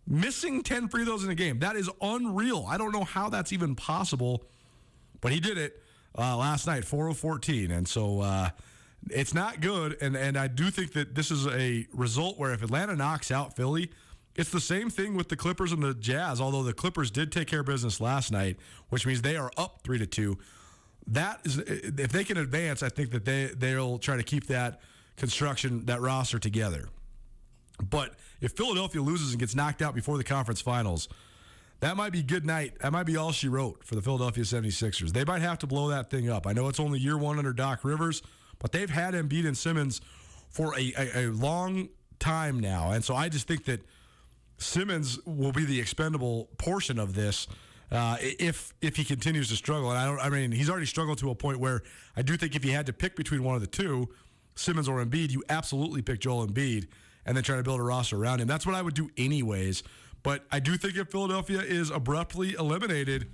Missing 10 free throws in a game, that is unreal. I don't know how that's even possible, but he did it last night, 4 of 14. And so it's not good, and I do think that this is a result where if Atlanta knocks out Philly, it's the same thing with the Clippers and the Jazz, although the Clippers did take care of business last night, which means they are up 3-2. That is, if they can advance, I think that they'll try to keep that construction, that roster together. But if Philadelphia loses and gets knocked out before the conference finals, that might be good night. That might be all she wrote for the Philadelphia 76ers. They might have to blow that thing up. I know it's only year one under Doc Rivers, but they've had Embiid and Simmons for a long time now. And so I just think that Simmons will be the expendable portion of this if he continues to struggle. And he's already struggled to a point where I do think if you had to pick between one of the two, Simmons or Embiid, you absolutely pick Joel Embiid and then try to build a roster around him. That's what I would do anyways. But I do think if Philadelphia is abruptly eliminated,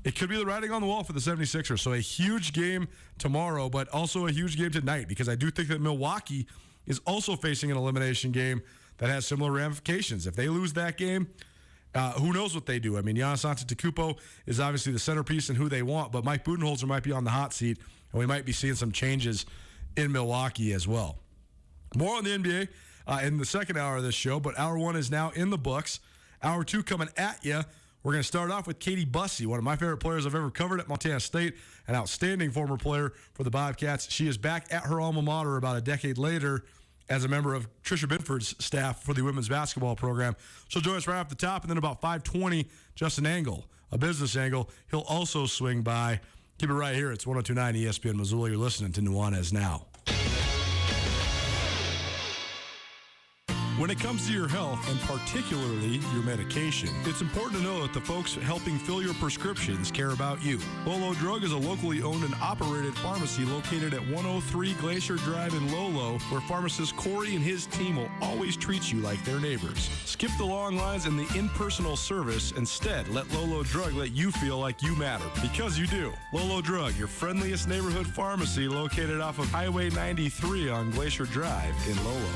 it could be the writing on the wall for the 76ers. So a huge game tomorrow, but also a huge game tonight, because I do think that Milwaukee is also facing an elimination game that has similar ramifications. If they lose that game, who knows what they do? I mean, Giannis Antetokounmpo is obviously the centerpiece and who they want, but Mike Budenholzer might be on the hot seat, and we might be seeing some changes in Milwaukee as well. More on the NBA in the second hour of this show, but hour one is now in the books. Hour two coming at you. We're going to start off with Katie Bussey, one of my favorite players I've ever covered at Montana State, an outstanding former player for the Bobcats. She is back at her alma mater about a decade later as a member of Tricia Binford's staff for the women's basketball program. She'll join us right off the top, and then about 5:20, Justin Angle, a business angle. He'll also swing by. Keep it right here. It's 102.9 ESPN Missoula. You're listening to Nuanez now. When it comes to your health, and particularly your medication, it's important to know that the folks helping fill your prescriptions care about you. Lolo Drug is a locally owned and operated pharmacy located at 103 Glacier Drive in Lolo, where pharmacist Corey and his team will always treat you like their neighbors. Skip the long lines and the impersonal service. Instead, let Lolo Drug let you feel like you matter, because you do. Lolo Drug, your friendliest neighborhood pharmacy located off of Highway 93 on Glacier Drive in Lolo.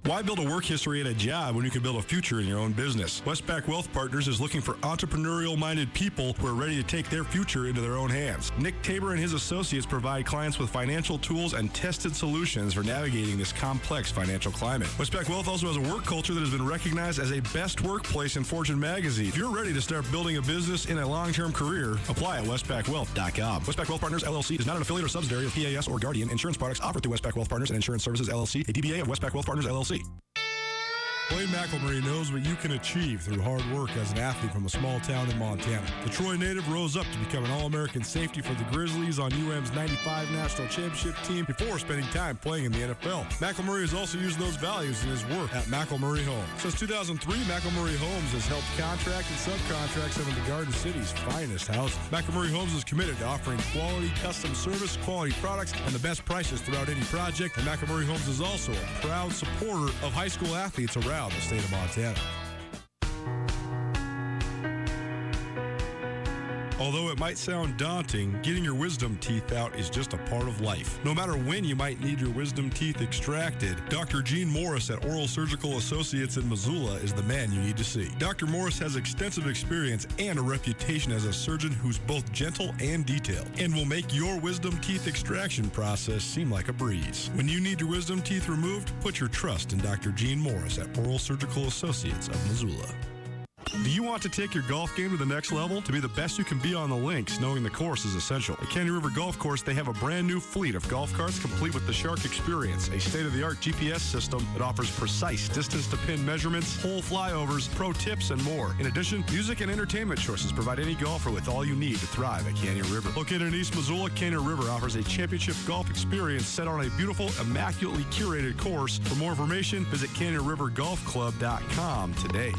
Why build a work history at a job when you can build a future in your own business? Westpac Wealth Partners is looking for entrepreneurial-minded people who are ready to take their future into their own hands. Nick Tabor and his associates provide clients with financial tools and tested solutions for navigating this complex financial climate. Westpac Wealth also has a work culture that has been recognized as a best workplace in Fortune magazine. If you're ready to start building a business in a long-term career, apply at westpacwealth.com. Westpac Wealth Partners, LLC is not an affiliate or subsidiary of PAS or Guardian. Insurance products offered through Westpac Wealth Partners and Insurance Services, LLC, a DBA of Westpac Wealth Partners, LLC. Blaine McElmurray knows what you can achieve through hard work as an athlete from a small town in Montana. The Troy native rose up to become an All-American safety for the Grizzlies on UM's 95 National Championship team before spending time playing in the NFL. McElmurray has also used those values in his work at McElmurray Homes. Since 2003, McElmurray Homes has helped contract and subcontract some of the Garden City's finest houses. McElmurray Homes is committed to offering quality custom service, quality products, and the best prices throughout any project. And McElmurray Homes is also a proud supporter of high school athletes around the state of Montana. Although it might sound daunting, getting your wisdom teeth out is just a part of life. No matter when you might need your wisdom teeth extracted, Dr. Gene Morris at Oral Surgical Associates in Missoula is the man you need to see. Dr. Morris has extensive experience and a reputation as a surgeon who's both gentle and detailed, and will make your wisdom teeth extraction process seem like a breeze. When you need your wisdom teeth removed, put your trust in Dr. Gene Morris at Oral Surgical Associates of Missoula. Do you want to take your golf game to the next level? To be the best you can be on the links, knowing the course is essential. At Canyon River Golf Course, they have a brand new fleet of golf carts complete with the Shark Experience, a state-of-the-art GPS system that offers precise distance-to-pin measurements, hole flyovers, pro tips, and more. In addition, music and entertainment choices provide any golfer with all you need to thrive at Canyon River. Located in East Missoula, Canyon River offers a championship golf experience set on a beautiful, immaculately curated course. For more information, visit CanyonRiverGolfClub.com today.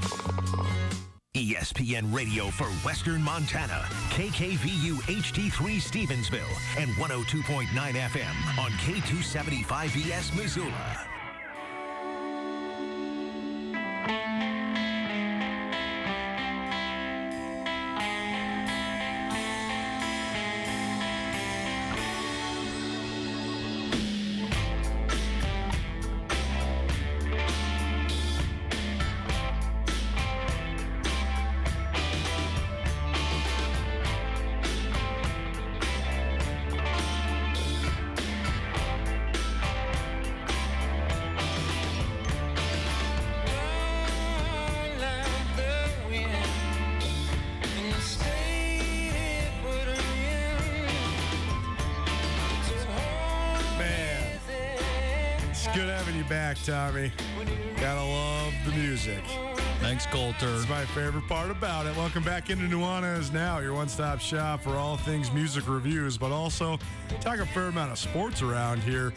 ESPN Radio for Western Montana, KKVU HD3 Stevensville, and 102.9 FM on K275ES Missoula. Tommy, gotta love the music. Thanks, Coulter. It's my favorite part about it. Welcome back into Nuanez Now, your one-stop shop for all things music reviews, but also talk a fair amount of sports around here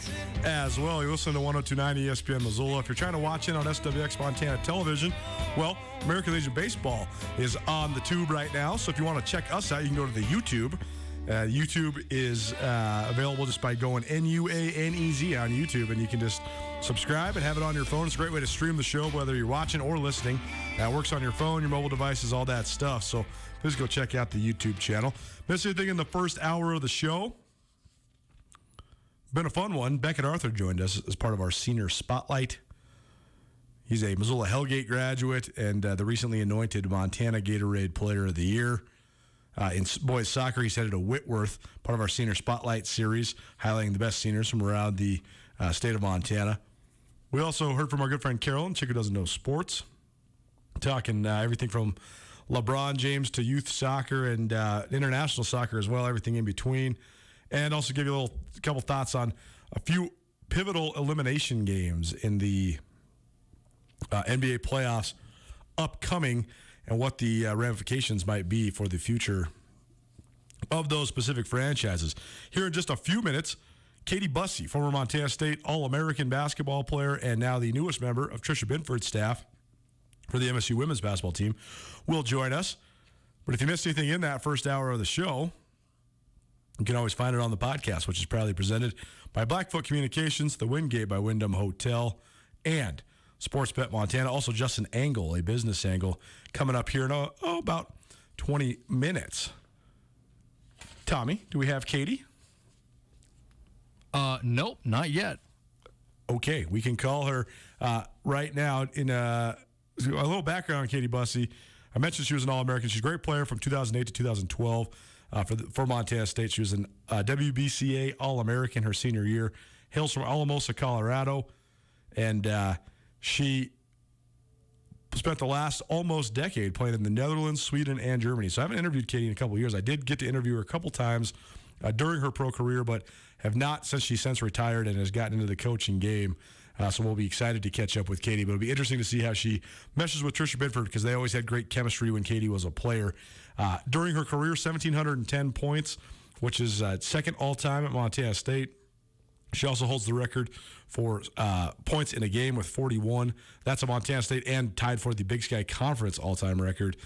as well. You listen to 102.9 ESPN Missoula. If you're trying to watch in on SWX Montana television, well, American Legion Baseball is on the tube right now, so if you want to check us out, you can go to the YouTube. YouTube is available just by going Nuanez on YouTube, and you can just subscribe and have it on your phone. It's a great way to stream the show, whether you're watching or listening. It works on your phone, your mobile devices, all that stuff. So please go check out the YouTube channel. Missed anything in the first hour of the show? Been a fun one. Beckett Arthur joined us as part of our senior spotlight. He's a Missoula Hellgate graduate and the recently anointed Montana Gatorade Player of the Year. In boys soccer, he's headed to Whitworth, part of our senior spotlight series, highlighting the best seniors from around the state of Montana. We also heard from our good friend Carolyn, chick who doesn't know sports, talking everything from LeBron James to youth soccer and international soccer as well, everything in between. And also give you a couple thoughts on a few pivotal elimination games in the NBA playoffs upcoming and what the ramifications might be for the future of those specific franchises. Here in just a few minutes, Katie Bussey, former Montana State All-American basketball player and now the newest member of Tricia Binford's staff for the MSU women's basketball team, will join us. But if you missed anything in that first hour of the show, you can always find it on the podcast, which is proudly presented by Blackfoot Communications, the Wingate by Wyndham Hotel, and Sportsbet Montana. Also, just an angle, a business angle, coming up here in about 20 minutes. Tommy, do we have Katie? Nope, not yet. Okay, we can call her right now. In a little background on Katie Bussey. I mentioned she was an All-American. She's a great player from 2008 to 2012 for Montana State. She was an WBCA All-American her senior year. Hails from Alamosa, Colorado. And she spent the last almost decade playing in the Netherlands, Sweden, and Germany. So I haven't interviewed Katie in a couple of years. I did get to interview her a couple times during her pro career, but have not since she's retired and has gotten into the coaching game. So we'll be excited to catch up with Katie. But it'll be interesting to see how she meshes with Tricia Binford because they always had great chemistry when Katie was a player. During her career, 1,710 points, which is second all-time at Montana State. She also holds the record for points in a game with 41. That's a Montana State and tied for the Big Sky Conference all-time record.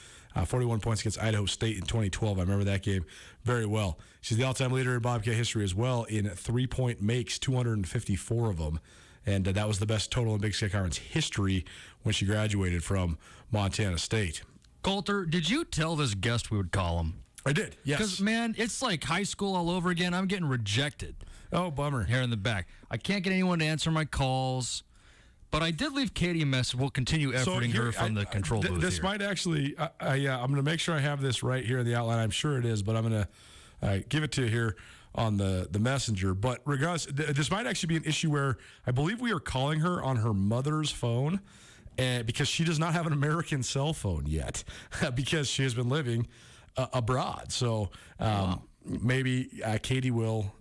41 points against Idaho State in 2012. I remember that game very well. She's the all-time leader in Bobcat history as well in three-point makes, 254 of them. And that was the best total in Big Sky Conference history when she graduated from Montana State. Coulter, did you tell this guest we would call him? I did, yes. Because, man, it's like high school all over again. I'm getting rejected. Oh, bummer. Here in the back. I can't get anyone to answer my calls. But I did leave Katie a message. We'll continue efforting her from the control booth This here. might actually, I'm going to make sure I have this right here in the outline. I'm sure it is, but I'm going to give it to you here on the messenger. But regardless, this might actually be an issue where I believe we are calling her on her mother's phone because she does not have an American cell phone yet because she has been living abroad. So maybe Katie will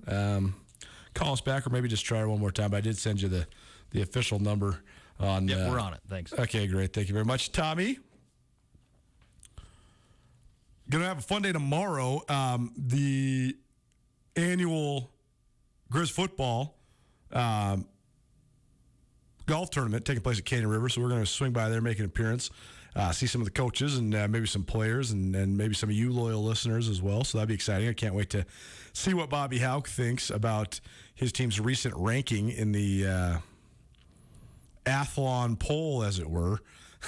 call us back or maybe just try her one more time. But I did send you the official number on. Yeah, we're on it. Thanks. Okay, great. Thank you very much, Tommy. Going to have a fun day tomorrow. The annual Grizz football golf tournament taking place at Canyon River. So we're going to swing by there, make an appearance, see some of the coaches and maybe some players and maybe some of you loyal listeners as well. So that'd be exciting. I can't wait to see what Bobby Houck thinks about his team's recent ranking in the Athlon poll, as it were.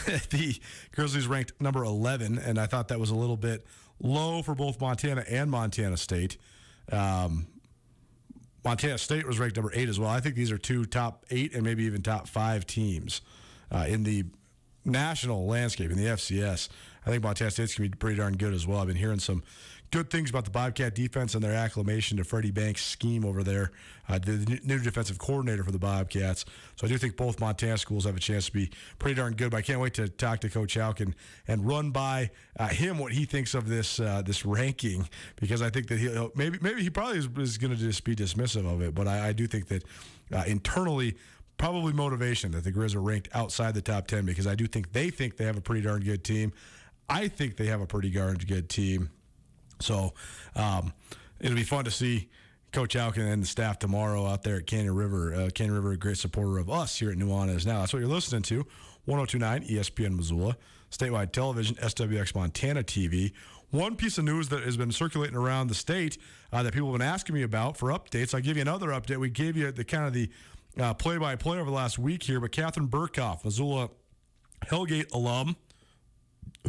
The Grizzlies ranked number 11, and I thought that was a little bit low for both Montana and Montana State. Montana State was ranked number 8 as well. I think these are two top 8 and maybe even top 5 teams in the national landscape, in the FCS. I think Montana State's going to be pretty darn good as well. I've been hearing some good things about the Bobcat defense and their acclamation to Freddie Banks' scheme over there, the new defensive coordinator for the Bobcats. So I do think both Montana schools have a chance to be pretty darn good, but I can't wait to talk to Coach Houck and run by him what he thinks of this ranking, because I think that maybe he probably is going to just be dismissive of it, but I do think that internally, probably motivation that the Grizz are ranked outside the top 10, because I do think they have a pretty darn good team. I think they have a pretty darn good team. So it'll be fun to see Coach Houck and the staff tomorrow out there at Canyon River. Canyon River, a great supporter of us here at Nuanez Now. That's what you're listening to. 102.9 ESPN Missoula, statewide television, SWX Montana TV. One piece of news that has been circulating around the state that people have been asking me about for updates. I'll give you another update. We gave you the kind of the play-by-play over the last week here, but Catherine Burkhoff, Missoula Hellgate alum,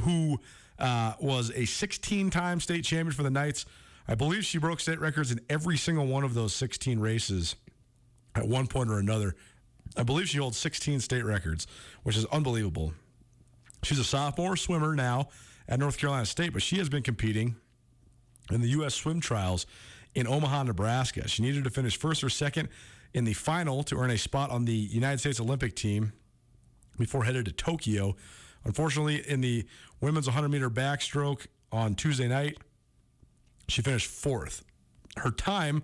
who was a 16-time state champion for the Knights. I believe she broke state records in every single one of those 16 races at one point or another. I believe she holds 16 state records, which is unbelievable. She's a sophomore swimmer now at North Carolina State, but she has been competing in the U.S. swim trials in Omaha, Nebraska. She needed to finish first or second in the final to earn a spot on the United States Olympic team before headed to Tokyo. Unfortunately, in the women's 100-meter backstroke on Tuesday night, she finished 4th. Her time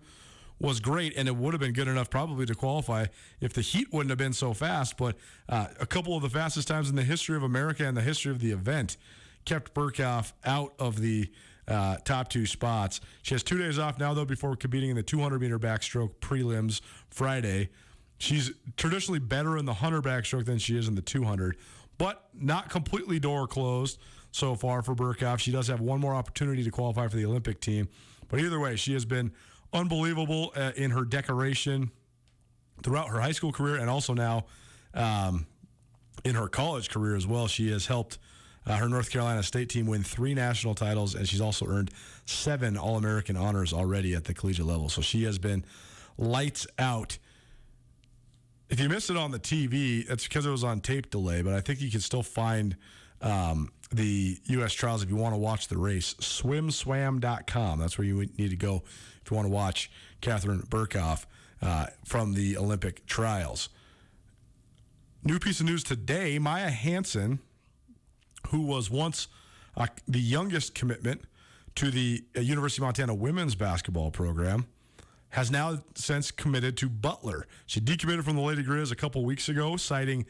was great, and it would have been good enough probably to qualify if the heat wouldn't have been so fast. But a couple of the fastest times in the history of America and the history of the event kept Burkhoff out of the top 2 spots. She has 2 days off now, though, before competing in the 200-meter backstroke prelims Friday. She's traditionally better in the 100 backstroke than she is in the 200, but not completely door closed so far for Burkhoff. She does have one more opportunity to qualify for the Olympic team. But either way, she has been unbelievable in her decoration throughout her high school career and also now in her college career as well. She has helped her North Carolina State team win 3 national titles, and she's also earned 7 All-American honors already at the collegiate level. So she has been lights out. If you missed it on the TV, it's because it was on tape delay, but I think you can still find the U.S. trials if you want to watch the race. Swimswam.com. That's where you need to go if you want to watch Catherine Burkhoff from the Olympic trials. New piece of news today, Maya Hansen, who was once the youngest commitment to the University of Montana women's basketball program, has now since committed to Butler. She decommitted from the Lady Grizz a couple weeks ago, citing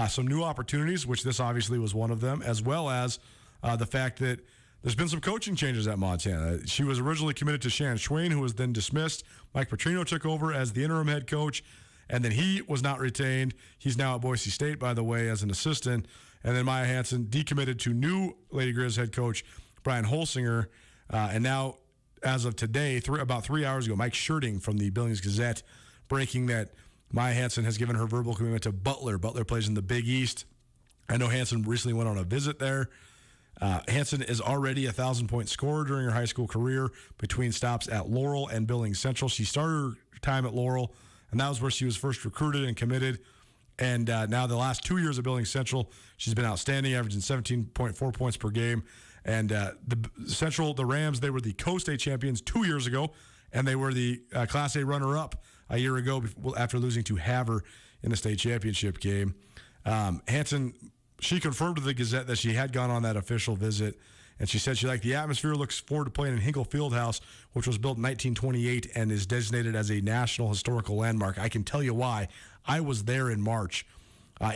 some new opportunities, which this obviously was one of them, as well as the fact that there's been some coaching changes at Montana. She was originally committed to Shan Schwain, who was then dismissed. Mike Petrino took over as the interim head coach, and then he was not retained. He's now at Boise State, by the way, as an assistant. And then Maya Hansen decommitted to new Lady Grizz head coach Brian Holsinger. And now, as of today, about 3 hours ago, Mike Scherting from the Billings Gazette breaking that Maya Hansen has given her verbal commitment to Butler. Butler plays in the Big East. I know Hansen recently went on a visit there. Hansen is already a 1,000-point scorer during her high school career between stops at Laurel and Billings Central. She started her time at Laurel, and that was where she was first recruited and committed. And now the last 2 years of Billings Central, she's been outstanding, averaging 17.4 points per game. And the Rams, they were the co-state champions 2 years ago, and they were the Class A runner-up a year ago after losing to Havre in the state championship game. Hansen, she confirmed to the Gazette that she had gone on that official visit, and she said she liked the atmosphere, looks forward to playing in Hinkle Fieldhouse, which was built in 1928 and is designated as a National Historical Landmark. I can tell you why. I was there in March.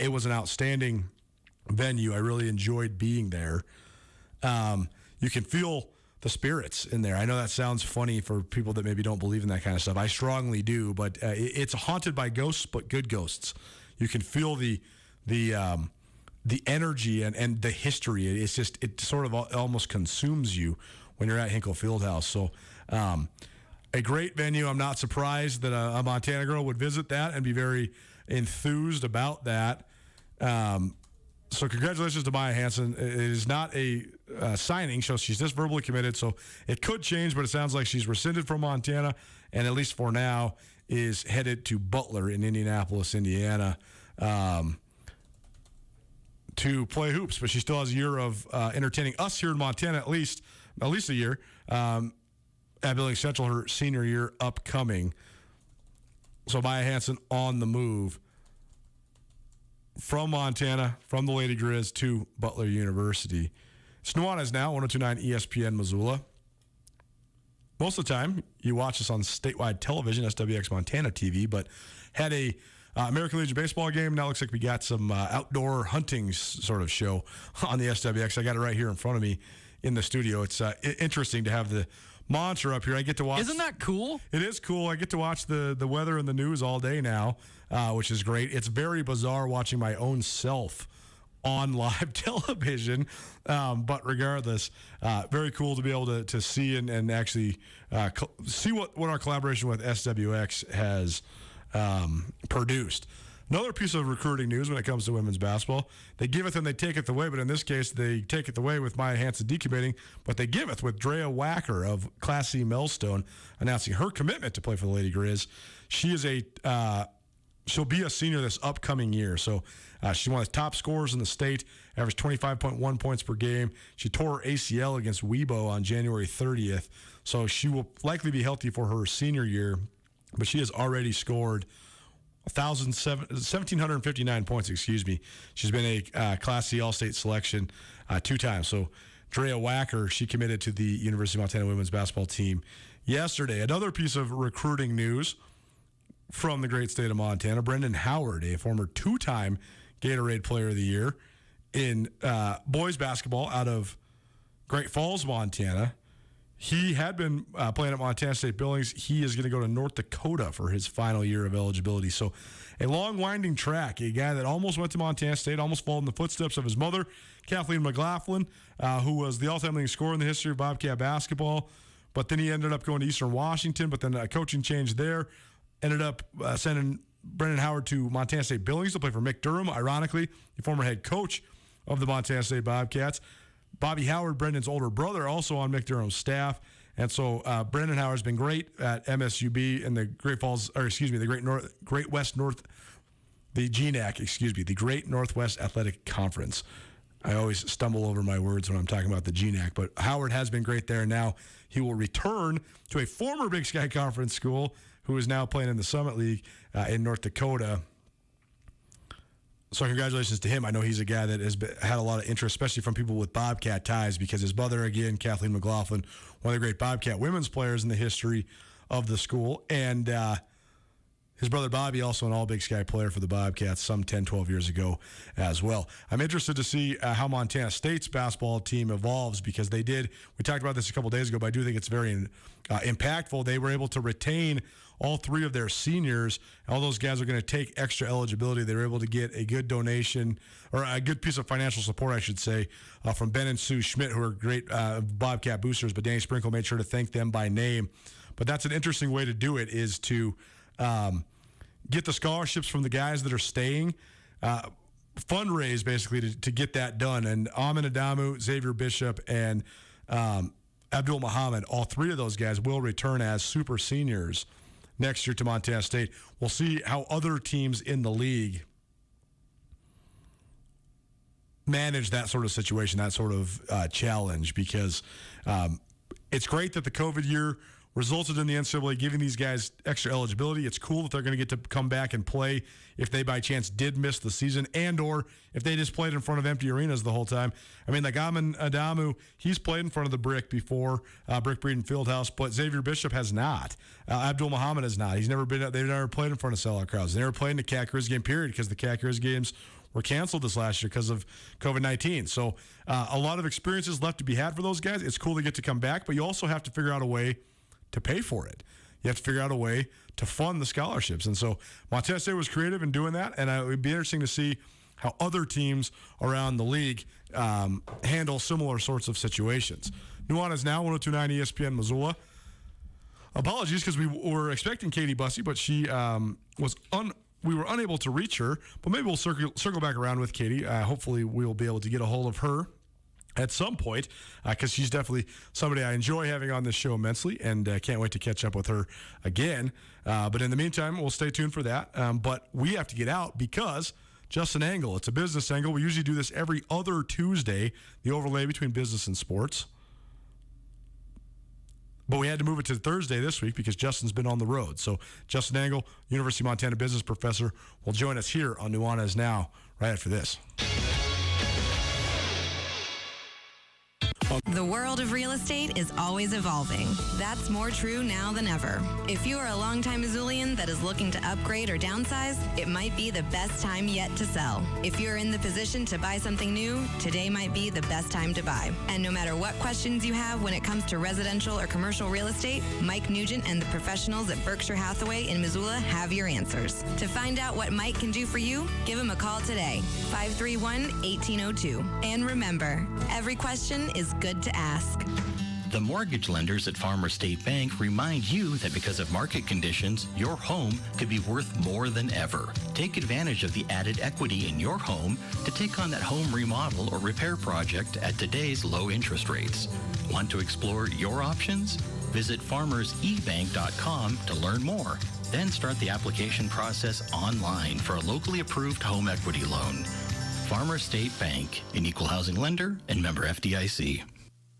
It was an outstanding venue. I really enjoyed being there. You can feel the spirits in there. I know that sounds funny for people that maybe don't believe in that kind of stuff. I strongly do, but it's haunted by ghosts, but good ghosts. You can feel the energy and the history. It's just, it sort of almost consumes you when you're at Hinkle Fieldhouse. So, a great venue. I'm not surprised that a Montana girl would visit that and be very enthused about that. So congratulations to Maya Hansen. It is not a signing, so she's just verbally committed. So it could change, but it sounds like she's rescinded from Montana, and at least for now is headed to Butler in Indianapolis, Indiana, to play hoops. But she still has a year of entertaining us here in Montana, at least a year. At Billings Central, her senior year upcoming. So Maya Hansen on the move from Montana, from the Lady Grizz to Butler University. It's Nuanez now, 102.9 ESPN Missoula. Most of the time, you watch us on statewide television, SWX Montana TV, but had a American Legion baseball game. Now looks like we got some outdoor hunting sort of show on the SWX. I got it right here in front of me in the studio. It's interesting to have the monitor up here. I get to watch. Isn't that cool? It is cool. I get to watch the weather and the news all day now, which is great. It's very bizarre watching my own self on live television, but regardless, very cool to be able to see and actually see what our collaboration with SWX has produced. Another piece of recruiting news when it comes to women's basketball, they giveth and they taketh away, but in this case, they take it away with Maya Hansen decommitting, but they giveth with Drea Wacker of Class C Millstone announcing her commitment to play for the Lady Grizz. She is she'll be a senior this upcoming year, so she's one of the top scorers in the state, averaged 25.1 points per game. She tore her ACL against Weibo on January 30th, so she will likely be healthy for her senior year, but she has already scored 1,759 points, excuse me. She's been a Class C All-State selection 2 times. So Drea Wacker, she committed to the University of Montana women's basketball team yesterday. Another piece of recruiting news from the great state of Montana. Brendan Howard, a former two-time Gatorade Player of the Year in boys basketball out of Great Falls, Montana. He had been playing at Montana State Billings. He is going to go to North Dakota for his final year of eligibility. So a long, winding track. A guy that almost went to Montana State, almost followed in the footsteps of his mother, Kathleen McLaughlin, who was the all-time leading scorer in the history of Bobcat basketball. But then he ended up going to Eastern Washington, but then a coaching change there. Ended up sending Brendan Howard to Montana State Billings to play for Mick Durham, ironically, the former head coach of the Montana State Bobcats. Bobby Howard, Brendan's older brother, also on Mick Durham's staff. And so Brendan Howard's been great at MSUB and the Great Falls, or excuse me, the Great West North, the GNAC, excuse me, the Great Northwest Athletic Conference. I always stumble over my words when I'm talking about the GNAC, but Howard has been great there. Now he will return to a former Big Sky Conference school who is now playing in the Summit League in North Dakota. So congratulations to him. I know he's a guy that has had a lot of interest, especially from people with Bobcat ties, because his brother, again, Kathleen McLaughlin, one of the great Bobcat women's players in the history of the school, and his brother Bobby, also an all-Big Sky player for the Bobcats some 10, 12 years ago as well. I'm interested to see how Montana State's basketball team evolves, because we talked about this a couple days ago, but I do think it's very impactful. They were able to retain all three of their seniors. All those guys are going to take extra eligibility. They were able to get a good donation, or a good piece of financial support, I should say, from Ben and Sue Schmidt, who are great Bobcat boosters, but Danny Sprinkle made sure to thank them by name. But that's an interesting way to do it, is to get the scholarships from the guys that are staying, fundraise basically to get that done. And Amin Adamu, Xavier Bishop, and Abdul Muhammad, all three of those guys will return as super seniors next year to Montana State. We'll see how other teams in the league manage that sort of situation, that sort of challenge, because it's great that the COVID year resulted in the NCAA giving these guys extra eligibility. It's cool that they're going to get to come back and play if they by chance did miss the season, and or if they just played in front of empty arenas the whole time. I mean, like Amin Adamu, he's played in front of the Brick before, Brick Breeden Fieldhouse, but Xavier Bishop has not. Abdul Muhammad has not. They've never played in front of sellout crowds. They never played in the Cat Grizz game, period, because the Cat Grizz games were canceled this last year because of COVID-19. So a lot of experiences left to be had for those guys. It's cool to get to come back, but you also have to figure out a way to pay for it. You have to figure out a way to fund the scholarships. And so Montana State was creative in doing that, and it would be interesting to see how other teams around the league handle similar sorts of situations. Nuanez now, 102.9 ESPN Missoula. Apologies, because we were expecting Katie Bussey, but she we were unable to reach her, but maybe we'll circle back around with Katie. Hopefully we'll be able to get a hold of her at some point, because she's definitely somebody I enjoy having on this show immensely, and can't wait to catch up with her again. But in the meantime, we'll stay tuned for that. But we have to get out because just an angle. It's a business angle. We usually do this every other Tuesday, the overlay between business and sports. But we had to move it to Thursday this week because Justin's been on the road. So Justin Angle, University of Montana business professor, will join us here on Nuanez Now right after this. The world of real estate is always evolving. That's more true now than ever. If you are a longtime Missoulian that is looking to upgrade or downsize, it might be the best time yet to sell. If you're in the position to buy something new, today might be the best time to buy. And no matter what questions you have when it comes to residential or commercial real estate, Mike Nugent and the professionals at Berkshire Hathaway in Missoula have your answers. To find out what Mike can do for you, give him a call today, 531-1802. And remember, every question is good to ask. The mortgage lenders at Farmer State Bank remind you that because of market conditions, your home could be worth more than ever. Take advantage of the added equity in your home to take on that home remodel or repair project at today's low interest rates. Want to explore your options? Visit farmersebank.com to learn more. Then start the application process online for a locally approved home equity loan. Farmer State Bank, an equal housing lender and member FDIC.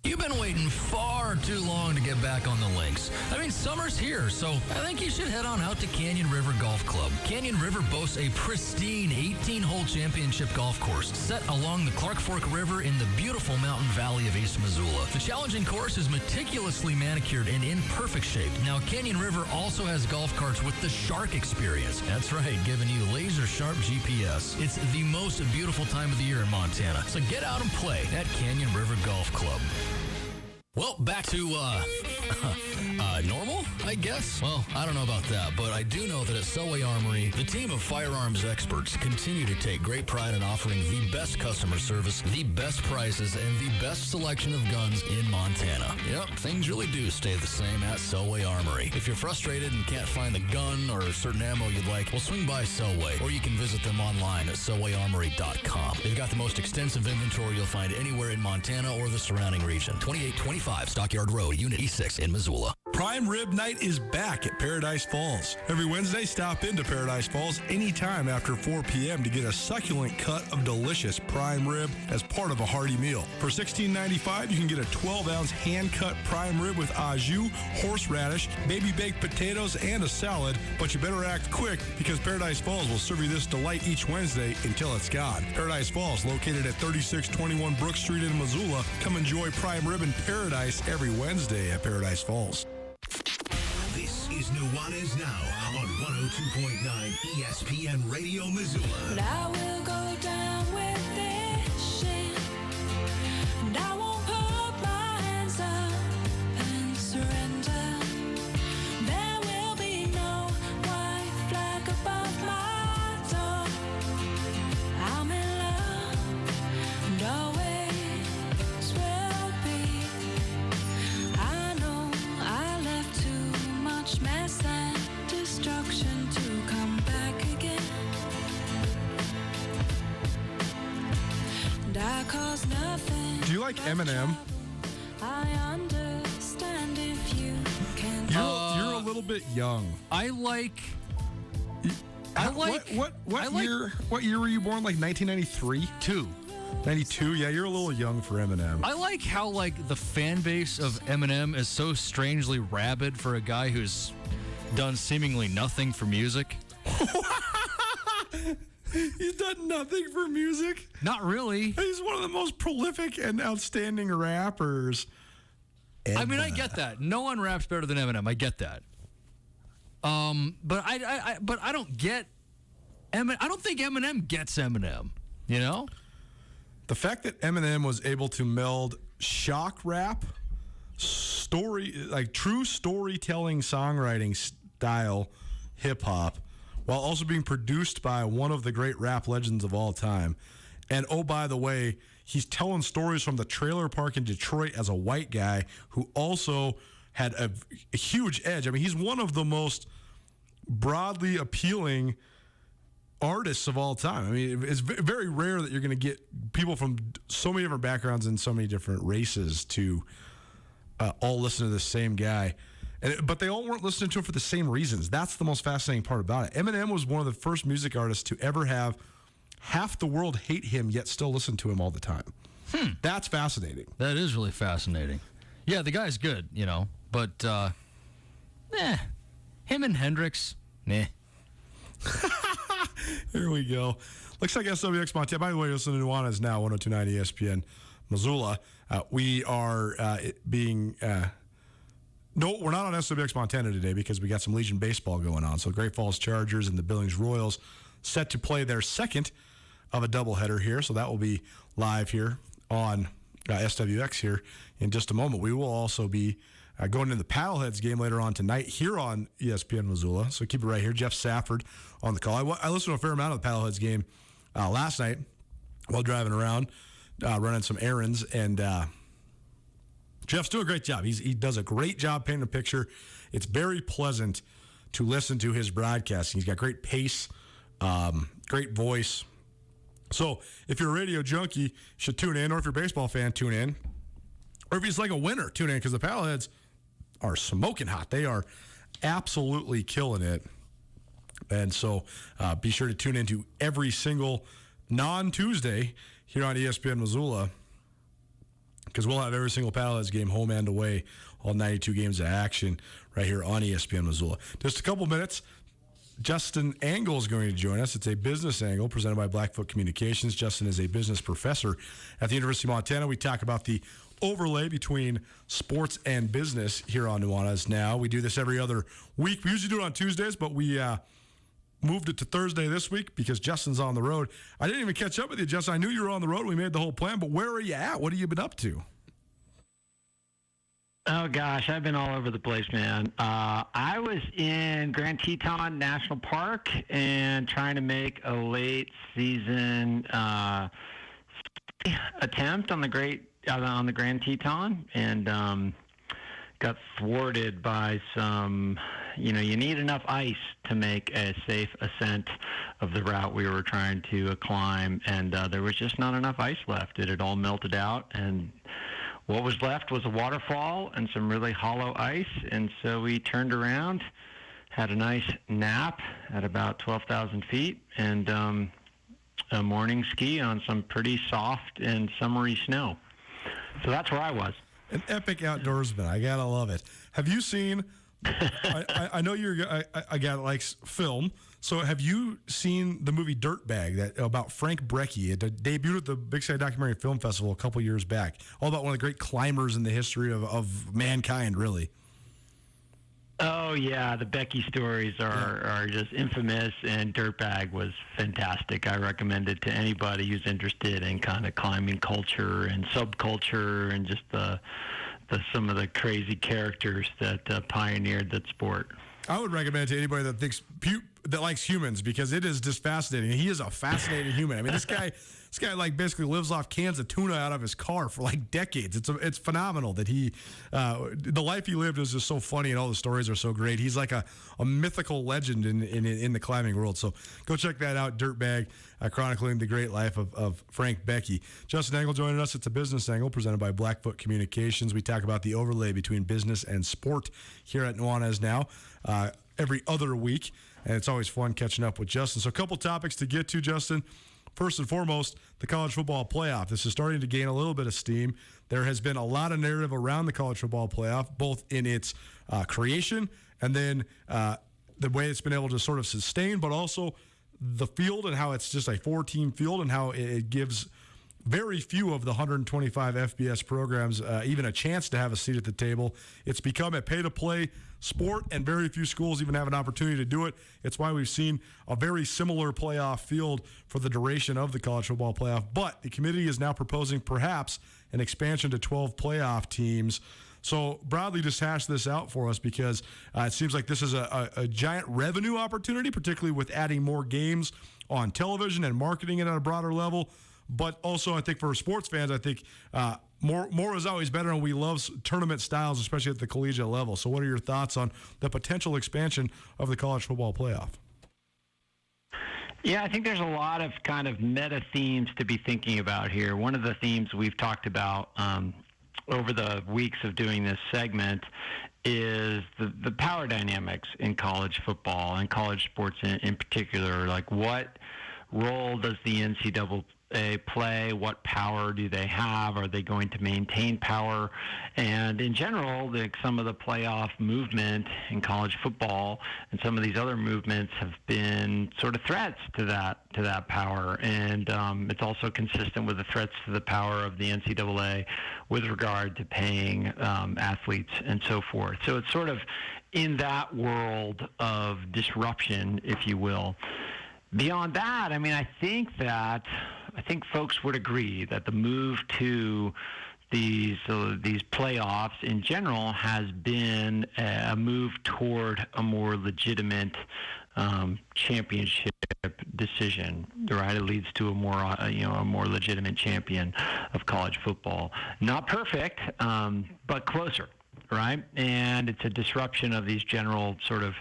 You've been waiting far far too long to get back on the links. I mean, summer's here, so I think you should head on out to Canyon River Golf Club. Canyon River boasts a pristine 18-hole championship golf course set along the Clark Fork River in the beautiful mountain valley of East Missoula. The challenging course is meticulously manicured and in perfect shape. Now, Canyon River also has golf carts with the Shark Experience. That's right, giving you laser-sharp GPS. It's the most beautiful time of the year in Montana, so get out and play at Canyon River Golf Club. Well, back to, normal, I guess? Well, I don't know about that, but I do know that at Selway Armory, the team of firearms experts continue to take great pride in offering the best customer service, the best prices, and the best selection of guns in Montana. Yep, things really do stay the same at Selway Armory. If you're frustrated and can't find the gun or certain ammo you'd like, well, swing by Selway, or you can visit them online at selwayarmory.com. They've got the most extensive inventory you'll find anywhere in Montana or the surrounding region. 2825 Stockyard Road, Unit E6 in Missoula. Prime Rib Night is back at Paradise Falls. Every Wednesday, stop into Paradise Falls anytime after 4 p.m. to get a succulent cut of delicious prime rib as part of a hearty meal. For $16.95, you can get a 12-ounce hand-cut prime rib with au jus, horseradish, baby baked potatoes, and a salad. But you better act quick because Paradise Falls will serve you this delight each Wednesday until it's gone. Paradise Falls, located at 3621 Brook Street in Missoula. Come enjoy prime rib in paradise every Wednesday at Paradise Falls. This is Nuanez Now on 102.9 ESPN Radio Missoula. But I will go down with this shit, and I won't put my hands up and surrender. There will be no white flag above my door. I'm in love and always will be. I know I left too much mess and destruction to come back again. And I cause nothing. Do you like Eminem? I understand if you can. You're a little bit young. I like. What year were you born? Like 1993? 92. Yeah, you're a little young for Eminem. I like how the fan base of Eminem is so strangely rabid for a guy who's done seemingly nothing for music. He's done nothing for music. Not really. He's one of the most prolific and outstanding rappers ever. I mean, I get that. No one raps better than Eminem. I get that. But I don't get Eminem. I don't think Eminem gets Eminem. You know? The fact that Eminem was able to meld shock rap, true storytelling songwriting style hip hop, while also being produced by one of the great rap legends of all time. And oh, by the way, he's telling stories from the trailer park in Detroit as a white guy who also had a huge edge. I mean, he's one of the most broadly appealing artists of all time. I mean, it's very rare that you're going to get people from so many different backgrounds and so many different races to all listen to the same guy. But they all weren't listening to him for the same reasons. That's the most fascinating part about it. Eminem was one of the first music artists to ever have half the world hate him, yet still listen to him all the time. That's fascinating. That is really fascinating. Yeah, the guy's good, you know. But, him and Hendrix, nah. Here we go. Looks like SWX Montana. By the way, listen to Nuanez Now, 102.9 ESPN Missoula. We are being... No, we're not on SWX Montana today because we got some Legion baseball going on. So Great Falls Chargers and the Billings Royals set to play their second of a doubleheader here. So that will be live here on SWX here in just a moment. We will also be going to the Paddleheads game later on tonight here on ESPN Missoula. So keep it right here. Jeff Safford on the call. I listened to a fair amount of the Paddleheads game last night while driving around, running some errands, and Jeff's doing a great job. He does a great job painting a picture. It's very pleasant to listen to his broadcasting. He's got great pace, great voice. So if you're a radio junkie, you should tune in, or if you're a baseball fan, tune in. Or if he's like a winner, tune in, because the Paddleheads are smoking hot. They are absolutely killing it. And so be sure to tune into every single non-Tuesday here on ESPN Missoula, because we'll have every single Paddleheads game home and away, all 92 games of action right here on ESPN Missoula. Just a couple minutes. Justin Angle is going to join us. It's a business angle presented by Blackfoot Communications. Justin is a business professor at the University of Montana. We talk about the overlay between sports and business here on Nuanez Now. We do this every other week. We usually do it on Tuesdays, but we moved it to Thursday this week because Justin's on the road. I didn't even catch up with you, Justin. I knew you were on the road. We made the whole plan, but where are you at? What have you been up to? Oh, gosh, I've been all over the place, man. I was in Grand Teton National Park and trying to make a late season attempt on the Grand Teton, and got thwarted by some, you need enough ice to make a safe ascent of the route we were trying to climb, and there was just not enough ice left. It had all melted out, and what was left was a waterfall and some really hollow ice, and so we turned around, had a nice nap at about 12,000 feet, and a morning ski on some pretty soft and summery snow. So that's where I was. An epic outdoorsman. I gotta love it. Have you seen? I know you're a guy that likes film. So have you seen the movie Dirtbag about Frank Breckie? It debuted at the Big Sky Documentary Film Festival a couple years back. All about one of the great climbers in the history of mankind, really. Oh, yeah. The Becky stories are just infamous, and Dirtbag was fantastic. I recommend it to anybody who's interested in kind of climbing culture and subculture and just some of the crazy characters that pioneered that sport. I would recommend it to anybody that likes humans, because it is just fascinating. He is a fascinating human. I mean, this guy like basically lives off cans of tuna out of his car for like decades. It's phenomenal that the life he lived is just so funny, and all the stories are so great. He's like a mythical legend in the climbing world. So go check that out, Dirtbag, chronicling the great life of Frank Breckie. Justin Angle joining us. It's a business angle presented by Blackfoot Communications. We talk about the overlay between business and sport here at Nuanez Now every other week, and it's always fun catching up with Justin. So a couple topics to get to, Justin. First and foremost, the college football playoff. This is starting to gain a little bit of steam. There has been a lot of narrative around the college football playoff, both in its creation and then the way it's been able to sort of sustain, but also the field and how it's just a 4-team field and how it gives very few of the 125 FBS programs even a chance to have a seat at the table. It's become a pay-to-play sport, and very few schools even have an opportunity to do it. It's why we've seen a very similar playoff field for the duration of the college football playoff. But the committee is now proposing perhaps an expansion to 12 playoff teams. So broadly, just hash this out for us, because it seems like this is a giant revenue opportunity, particularly with adding more games on television and marketing it at a broader level. But also, I think for sports fans, I think more is always better, and we love tournament styles, especially at the collegiate level. So what are your thoughts on the potential expansion of the college football playoff? Yeah, I think there's a lot of kind of meta themes to be thinking about here. One of the themes we've talked about over the weeks of doing this segment is the power dynamics in college football and college sports in particular. Like, what role does the NCAA play? What power do they have? Are they going to maintain power? And in general, some of the playoff movement in college football and some of these other movements have been sort of threats to that power. And it's also consistent with the threats to the power of the NCAA with regard to paying athletes and so forth. So it's sort of in that world of disruption, if you will. Beyond that, I mean, I think folks would agree that the move to these playoffs in general has been a move toward a more legitimate championship decision, right? It leads to a more legitimate champion of college football. Not perfect, but closer, right? And it's a disruption of these general sort of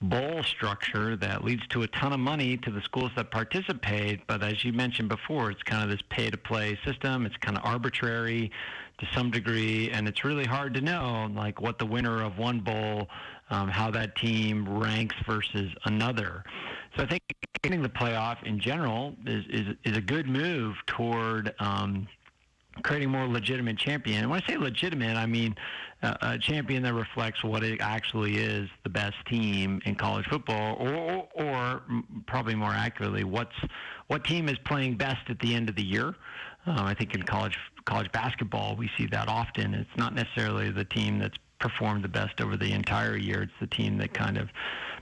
bowl structure that leads to a ton of money to the schools that participate. But as you mentioned before, it's kind of this pay-to-play system. It's kind of arbitrary to some degree, and it's really hard to know, like, what the winner of one bowl, how that team ranks versus another. So I think getting the playoff in general is a good move toward creating more legitimate champion. And when I say legitimate, I mean a champion that reflects what it actually is, the best team in college football, or probably more accurately, what team is playing best at the end of the year. I think in college basketball, we see that often. It's not necessarily the team that's performed the best over the entire year. It's the team that kind of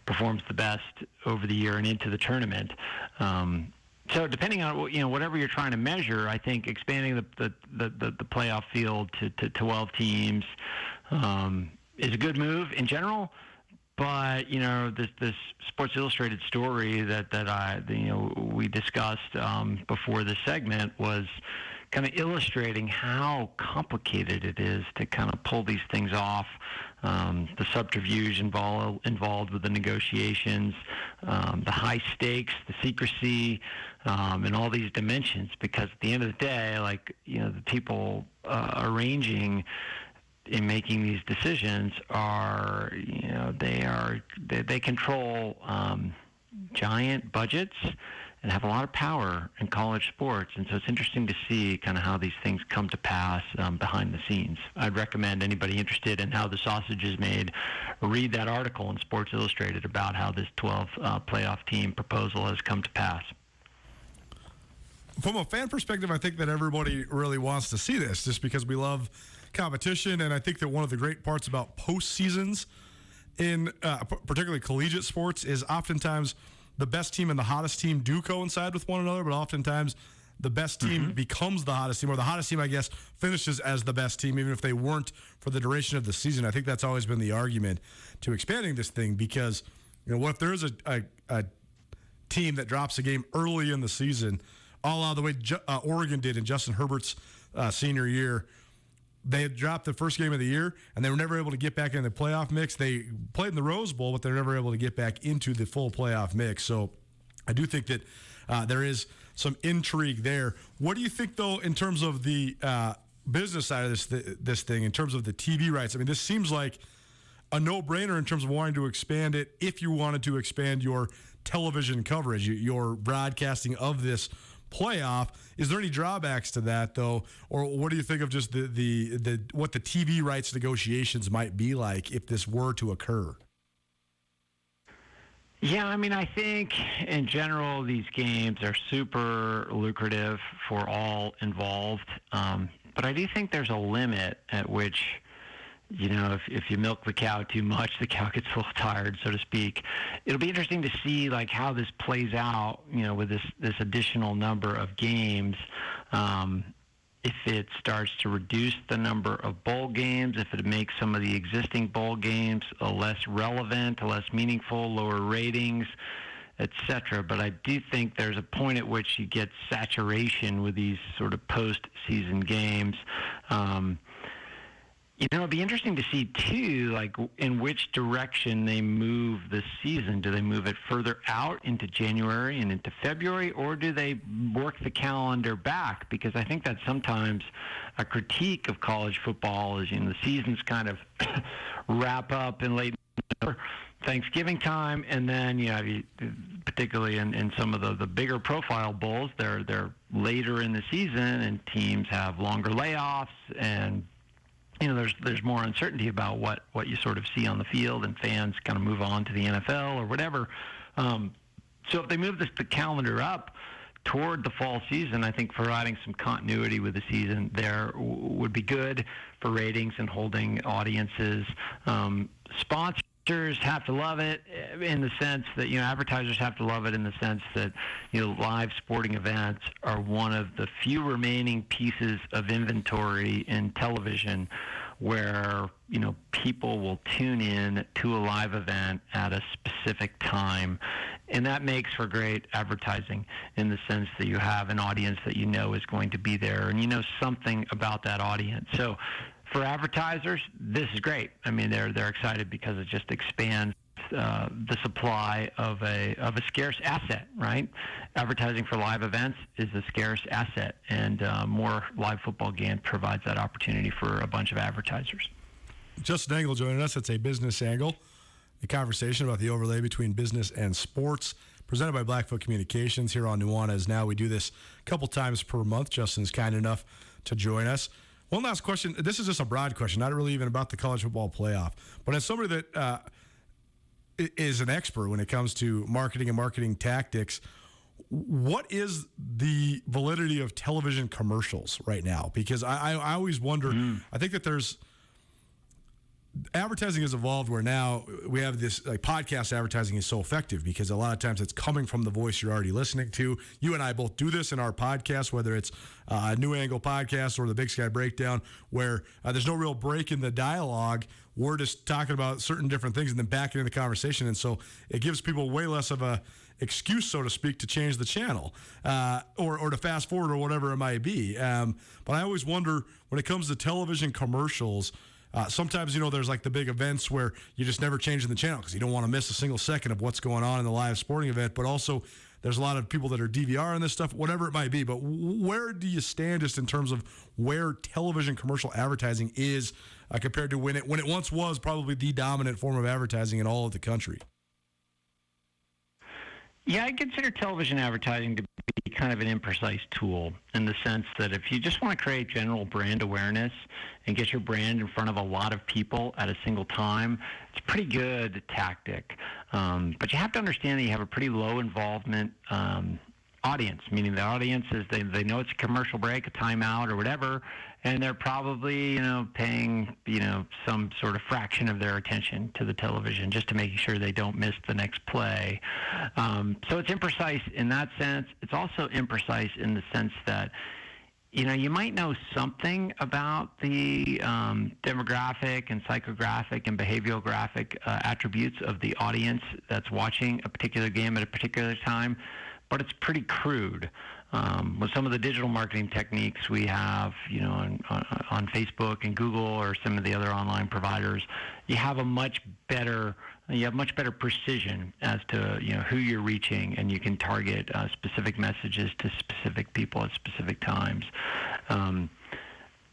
performs the best over the year and into the tournament. So depending on whatever you're trying to measure, I think expanding the playoff field to 12 teams is a good move in general. But this Sports Illustrated story that we discussed before this segment was kind of illustrating how complicated it is to kind of pull these things off. The subterfuge involved with the negotiations, the high stakes, the secrecy, and all these dimensions. Because at the end of the day, the people arranging in making these decisions are, they control giant budgets and have a lot of power in college sports. And so it's interesting to see kind of how these things come to pass behind the scenes. I'd recommend anybody interested in how the sausage is made, read that article in Sports Illustrated about how this 12 playoff team proposal has come to pass. From a fan perspective, I think that everybody really wants to see this just because we love competition. And I think that one of the great parts about postseasons in particularly collegiate sports is oftentimes the best team and the hottest team do coincide with one another, but oftentimes the best team becomes the hottest team, or the hottest team, I guess, finishes as the best team, even if they weren't for the duration of the season. I think that's always been the argument to expanding this thing because, what if there is a team that drops a game early in the season, a la the way Oregon did in Justin Herbert's senior year. They had dropped the first game of the year, and they were never able to get back in the playoff mix. They played in the Rose Bowl, but they're never able to get back into the full playoff mix. So I do think that there is some intrigue there. What do you think, though, in terms of the business side of this thing, in terms of the TV rights? I mean, this seems like a no-brainer in terms of wanting to expand it if you wanted to expand your television coverage, your broadcasting of this playoff. Is there any drawbacks to that, though, or what do you think of just the what the TV rights negotiations might be like if this were to occur? Yeah, I mean, I think in general these games are super lucrative for all involved, but I do think there's a limit at which, if you milk the cow too much, the cow gets a little tired, so to speak. It'll be interesting to see how this plays out, with this additional number of games. If it starts to reduce the number of bowl games, if it makes some of the existing bowl games less relevant, less meaningful, lower ratings, etc. But I do think there's a point at which you get saturation with these sort of post-season games. It'd be interesting to see, too, in which direction they move the season. Do they move it further out into January and into February, or do they work the calendar back? Because I think that's sometimes a critique of college football is, the seasons kind of wrap up in late November, Thanksgiving time, and then, particularly in some of the bigger profile bowls, they're later in the season, and teams have longer layoffs, and there's more uncertainty about what you sort of see on the field, and fans kind of move on to the NFL or whatever. So if they move the calendar up toward the fall season, I think providing some continuity with the season there would be good for ratings and holding audiences. Sponsors have to love it in the sense that, advertisers have to love it in the sense that, live sporting events are one of the few remaining pieces of inventory in television where, people will tune in to a live event at a specific time. And that makes for great advertising in the sense that you have an audience that is going to be there, and something about that audience. So for advertisers, this is great. I mean, they're excited because it just expands the supply of a scarce asset, right? Advertising for live events is a scarce asset, and more live football games provides that opportunity for a bunch of advertisers. Justin Angle joining us. It's a business angle, a conversation about the overlay between business and sports, presented by Blackfoot Communications here on Nuanez. Now we do this a couple times per month. Justin's kind enough to join us. One last question. This is just a broad question, not really even about the college football playoff. But as somebody that is an expert when it comes to marketing and marketing tactics, what is the validity of television commercials right now? Because I always wonder, I think that there's advertising has evolved where now we have this, like, podcast advertising is so effective because a lot of times it's coming from the voice you're already listening to. You and I both do this in our podcast, whether it's a New Angle podcast or the Big Sky Breakdown, where there's no real break in the dialogue. We're just talking about certain different things and then backing in the conversation. And so it gives people way less of a excuse, so to speak, to change the channel or to fast forward or whatever it might be. But I always wonder when it comes to television commercials, sometimes, there's like the big events where you just never changing the channel because you don't want to miss a single second of what's going on in the live sporting event. But also there's a lot of people that are DVRing this stuff, whatever it might be. But where do you stand just in terms of where television commercial advertising is compared to when it once was probably the dominant form of advertising in all of the country? Yeah, I consider television advertising to be kind of an imprecise tool in the sense that if you just want to create general brand awareness and get your brand in front of a lot of people at a single time, it's a pretty good tactic. But you have to understand that you have a pretty low involvement audience, meaning the audience is they know it's a commercial break, a timeout, or whatever, and they're probably paying some sort of fraction of their attention to the television just to make sure they don't miss the next play. So it's imprecise in that sense. It's also imprecise in the sense that you might know something about the demographic and psychographic and behavioral graphic attributes of the audience that's watching a particular game at a particular time, but it's pretty crude. With some of the digital marketing techniques we have, on Facebook and Google or some of the other online providers, you have much better precision as to who you're reaching, and you can target specific messages to specific people at specific times.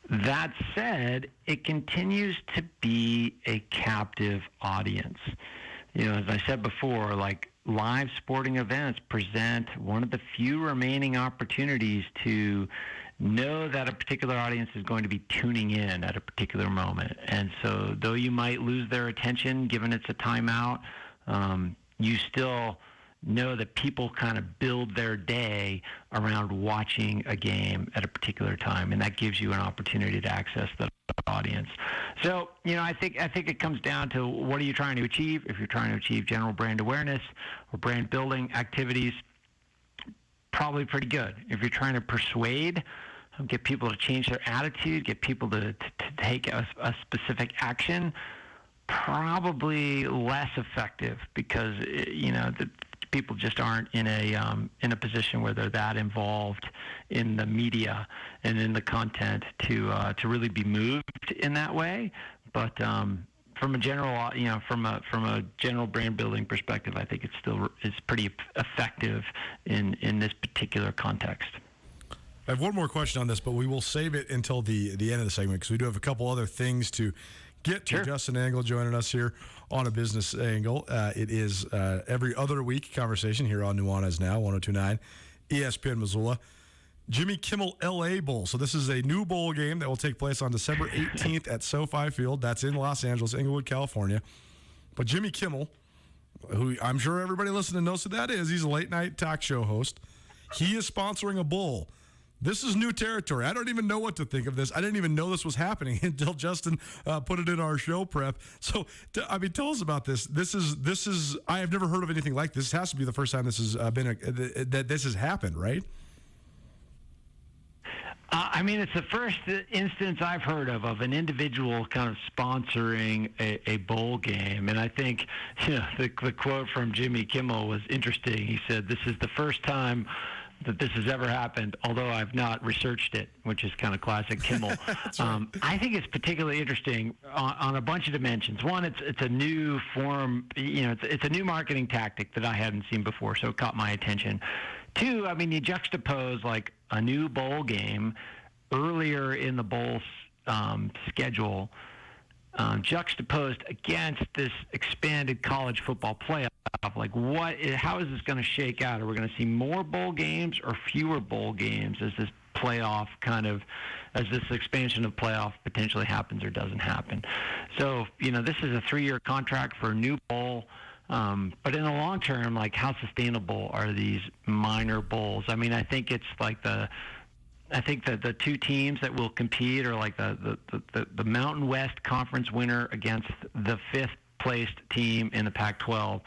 That said, it continues to be a captive audience. As I said before, like, live sporting events present one of the few remaining opportunities to know that a particular audience is going to be tuning in at a particular moment. And so though you might lose their attention given it's a timeout, you still know that people kind of build their day around watching a game at a particular time, and that gives you an opportunity to access the audience. So, I think it comes down to what are you trying to achieve? If you're trying to achieve general brand awareness or brand building activities, probably pretty good. If you're trying to persuade, get people to change their attitude, get people to take a specific action, probably less effective because the people just aren't in a position where they're that involved in the media and in the content to really be moved in that way. But from a general from a general brand building perspective, I think it's pretty effective in this particular context. I have one more question on this, but we will save it until the end of the segment because we do have a couple other things to get to. Sure. Justin Angle joining us here on A Business Angle. It is every other week conversation here on Nuanez Now, 102.9 ESPN Missoula. Jimmy Kimmel LA Bowl. So this is a new bowl game that will take place on December 18th at SoFi Field. That's in Los Angeles, Inglewood, California. But Jimmy Kimmel, who I'm sure everybody listening knows who that is, he's a late night talk show host. He is sponsoring a bowl. This is new territory. I don't even know what to think of this. I didn't even know this was happening until Justin put it in our show prep. So, tell us about this. This is. I have never heard of anything like this. This has to be the first time this has that this has happened, right? It's the first instance I've heard of an individual kind of sponsoring a bowl game. And I think the quote from Jimmy Kimmel was interesting. He said, "This is the first time that this has ever happened, although I've not researched it," which is kind of classic Kimmel. Right. I think it's particularly interesting on a bunch of dimensions. One, it's a new form, it's a new marketing tactic that I hadn't seen before, so it caught my attention. Two, you juxtapose like a new bowl game earlier in the bowl schedule, juxtaposed against this expanded college football playoff. Like, how is this going to shake out? Are we going to see more bowl games or fewer bowl games as this playoff kind of as this expansion of playoff potentially happens or doesn't happen. So, this is a 3-year contract for a new bowl. But in the long term, like, how sustainable are these minor bowls? I mean, I think it's like I think that the two teams that will compete are like the Mountain West Conference winner against the 5th placed team in the Pac-12.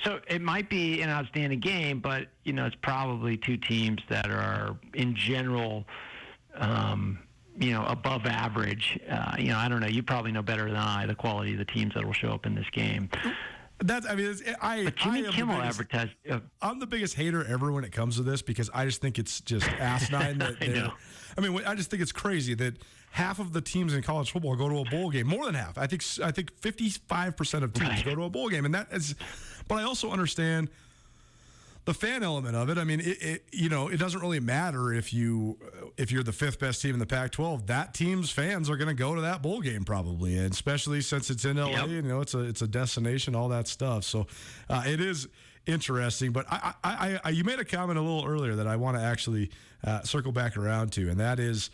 So it might be an outstanding game, but it's probably two teams that are in general, above average. I don't know. You probably know better than I the quality of the teams that will show up in this game. But Jimmy Kimmel advertised. I'm the biggest hater ever when it comes to this because I just think it's just asinine. I just think it's crazy that half of the teams in college football go to a bowl game. More than half. I think 55% of teams go to a bowl game, and that is. But I also understand the fan element of it. I mean, it doesn't really matter if you're the 5th best team in the Pac-12. That team's fans are going to go to that bowl game probably, and especially since it's in LA. Yep. It's a destination, all that stuff. So it is interesting. But you made a comment a little earlier that I want to actually circle back around to, and that is,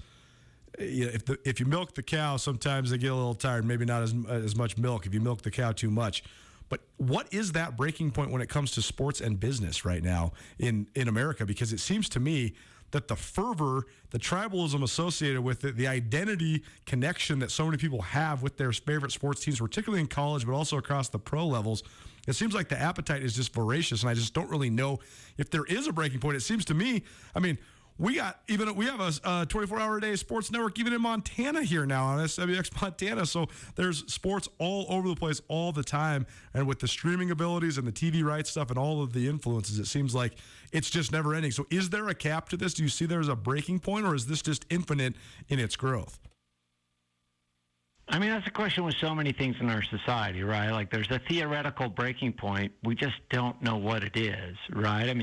if you milk the cow, sometimes they get a little tired. Maybe not as much milk if you milk the cow too much. But what is that breaking point when it comes to sports and business right now in America? Because it seems to me that the fervor, the tribalism associated with it, the identity connection that so many people have with their favorite sports teams, particularly in college, but also across the pro levels, it seems like the appetite is just voracious, and I just don't really know if there is a breaking point. It seems to me, we have a 24-hour-a-day sports network even in Montana here now on SWX Montana. So there's sports all over the place all the time. And with the streaming abilities and the TV rights stuff and all of the influences, it seems like it's just never ending. So is there a cap to this? Do you see there's a breaking point, or is this just infinite in its growth? That's a question with so many things in our society, right? Like, there's a theoretical breaking point. We just don't know what it is, right?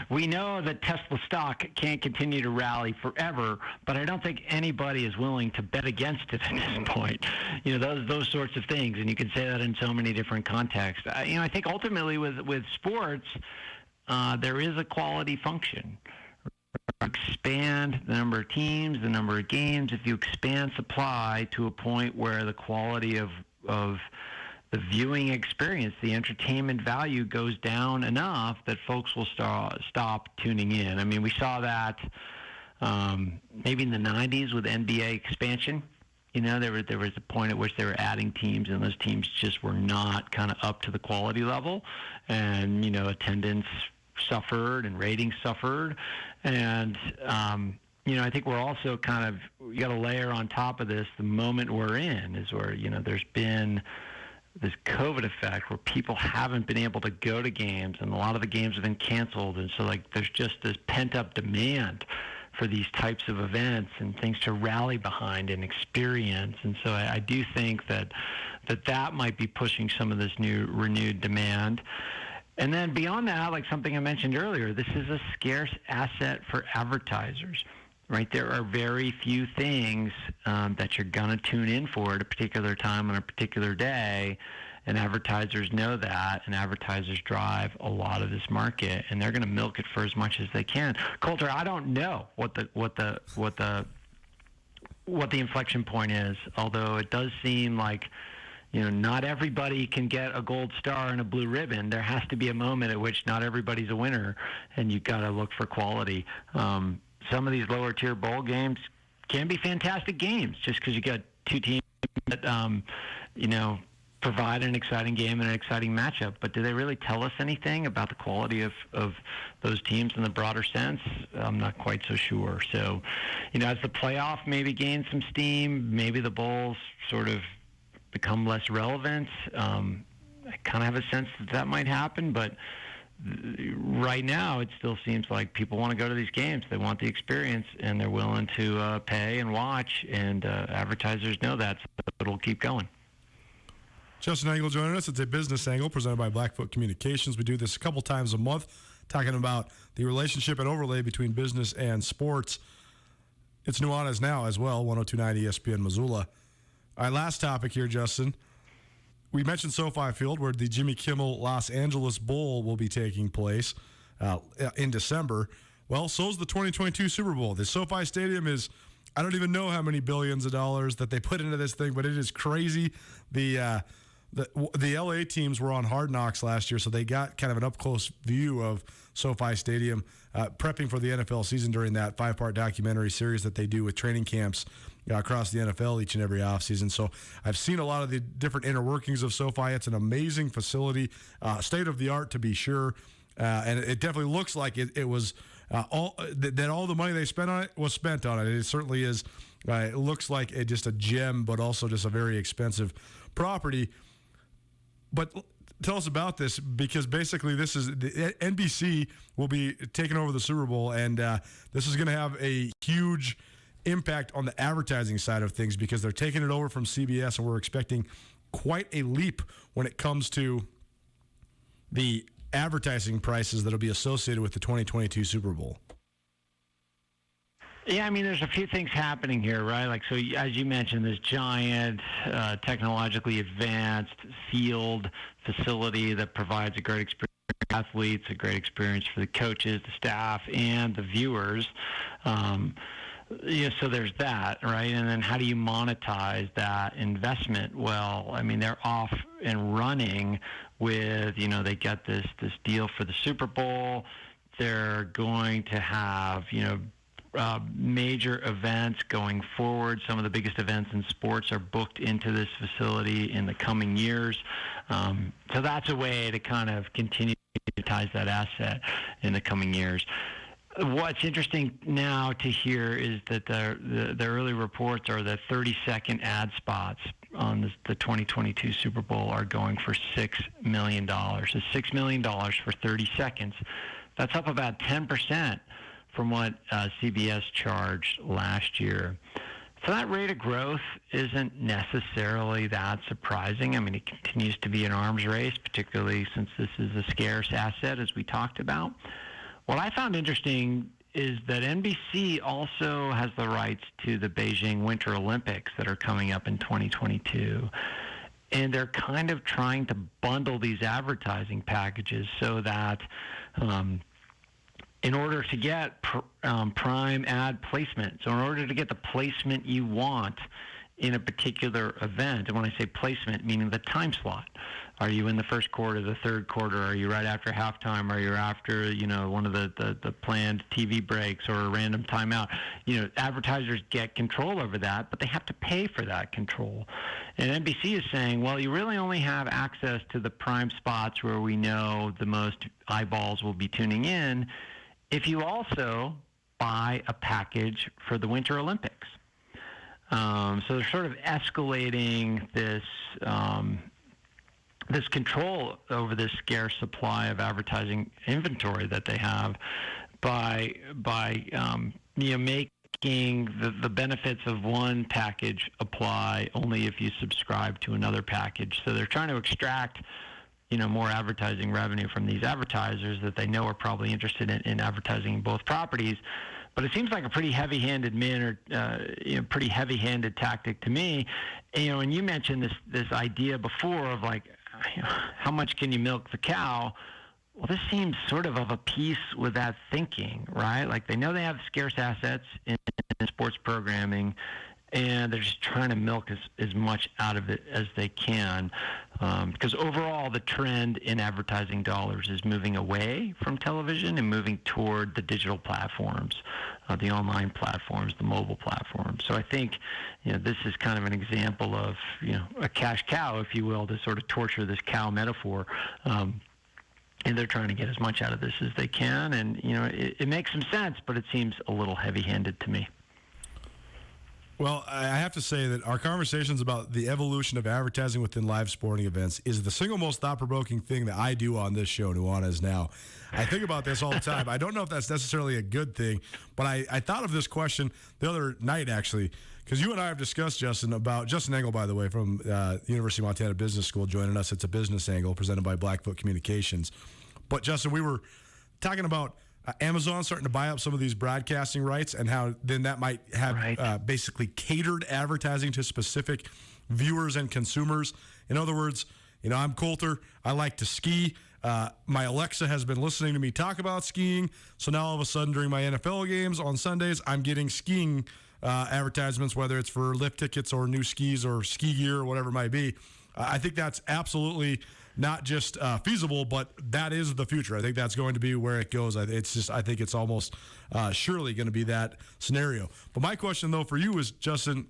We know that Tesla stock can't continue to rally forever, but I don't think anybody is willing to bet against it at this point. Those sorts of things, and you can say that in so many different contexts. I think ultimately with sports, there is a quality function. Expand the number of teams, the number of games. If you expand supply to a point where the quality of the viewing experience, the entertainment value goes down enough that folks will stop tuning in. We saw that maybe in the 90s with NBA expansion. There was a point at which they were adding teams, and those teams just were not kind of up to the quality level, and attendance suffered and ratings suffered. And, I think we're also you got to layer on top of this, the moment we're in is where, there's been this COVID effect where people haven't been able to go to games, and a lot of the games have been canceled. And so, there's just this pent-up demand for these types of events and things to rally behind and experience. And so I do think that might be pushing some of this new renewed demand. And then beyond that, like something I mentioned earlier, this is a scarce asset for advertisers, right? There are very few things that you're going to tune in for at a particular time on a particular day, and advertisers know that, and advertisers drive a lot of this market, and they're going to milk it for as much as they can. Coulter, I don't know what the inflection point is, although it does seem like not everybody can get a gold star and a blue ribbon. There has to be a moment at which not everybody's a winner, and you've got to look for quality. Some of these lower tier bowl games can be fantastic games just because you got two teams that, provide an exciting game and an exciting matchup. But do they really tell us anything about the quality of those teams in the broader sense? I'm not quite so sure. So, as the playoff maybe gains some steam, maybe the bowls sort of become less relevant. I kind of have a sense that might happen, but right now it still seems like people want to go to these games. They want the experience, and they're willing to pay and watch, and advertisers know that, so it'll keep going. Justin Angle joining us. It's a business angle presented by Blackfoot Communications. We do this a couple times a month, talking about the relationship and overlay between business and sports. It's Nuanez now as well, 102.9 ESPN Missoula. All right, last topic here, Justin. We mentioned SoFi Field, where the Jimmy Kimmel Los Angeles Bowl will be taking place in December. Well, so's the 2022 Super Bowl. The SoFi Stadium is, I don't even know how many billions of dollars that they put into this thing, but it is crazy. The LA teams were on Hard Knocks last year, so they got kind of an up-close view of SoFi Stadium, prepping for the NFL season during that 5-part documentary series that they do with training camps across the NFL each and every offseason. So I've seen a lot of the different inner workings of SoFi. It's an amazing facility, state-of-the-art to be sure, and it definitely looks like it was all the money they spent on it was spent on it. It certainly is. It looks like just a gem, but also just a very expensive property. But tell us about this, because basically this is the NBC will be taking over the Super Bowl, and this is going to have a huge impact on the advertising side of things because they're taking it over from CBS, and we're expecting quite a leap when it comes to the advertising prices that'll be associated with the 2022 Super Bowl. Yeah, I mean, there's a few things happening here, right? Like, so as you mentioned, this giant, technologically advanced field facility that provides a great experience for athletes, a great experience for the coaches, the staff, and the viewers. So there's that, right? And then how do you monetize that investment? Well, I mean, they're off and running with, they got this deal for the Super Bowl. They're going to have, major events going forward. Some of the biggest events in sports are booked into this facility in the coming years. So that's a way to kind of continue to monetize that asset in the coming years. What's interesting now to hear is that the early reports are that 30-second ad spots on the 2022 Super Bowl are going for $6 million. So $6 million for 30 seconds. That's up about 10% from what CBS charged last year. So that rate of growth isn't necessarily that surprising. I mean, it continues to be an arms race, particularly since this is a scarce asset, as we talked about. What I found interesting is that NBC also has the rights to the Beijing Winter Olympics that are coming up in 2022. And they're kind of trying to bundle these advertising packages so that in order to get prime ad placement, so in order to get the placement you want in a particular event, and when I say placement, meaning the time slot, are you in the first quarter, the third quarter? Are you right after halftime? Are you after, one of the planned TV breaks or a random timeout? Advertisers get control over that, but they have to pay for that control. And NBC is saying, well, you really only have access to the prime spots where we know the most eyeballs will be tuning in if you also buy a package for the Winter Olympics. So they're sort of escalating this control over this scarce supply of advertising inventory that they have by making the benefits of one package apply only if you subscribe to another package. So they're trying to extract more advertising revenue from these advertisers that they know are probably interested in advertising both properties. But it seems like a pretty heavy-handed pretty heavy-handed tactic to me. And you mentioned this idea before of like, how much can you milk the cow? Well, this seems sort of a piece with that thinking, right? Like they know they have scarce assets in sports programming, and they're just trying to milk as much out of it as they can. Because overall, the trend in advertising dollars is moving away from television and moving toward the digital platforms, the online platforms, the mobile platforms. So I think, this is kind of an example of, a cash cow, if you will, to sort of torture this cow metaphor. And they're trying to get as much out of this as they can. And, it makes some sense, but it seems a little heavy-handed to me. Well, I have to say that our conversations about the evolution of advertising within live sporting events is the single most thought-provoking thing that I do on this show, Nuanez Now. I think about this all the time. I don't know if that's necessarily a good thing, but I thought of this question the other night, actually, because you and I have discussed, Justin Engel, by the way, from University of Montana Business School, joining us. It's a business angle presented by Blackfoot Communications. But, Justin, we were talking about Amazon starting to buy up some of these broadcasting rights and how then that might have basically catered advertising to specific viewers and consumers. In other words, I'm Coulter. I like to ski. My Alexa has been listening to me talk about skiing. So now all of a sudden during my NFL games on Sundays, I'm getting skiing advertisements, whether it's for lift tickets or new skis or ski gear or whatever it might be. I think that's absolutely not just feasible, but that is the future. I think that's going to be where it goes. I think it's almost surely going to be that scenario. But my question, though, for you is, Justin,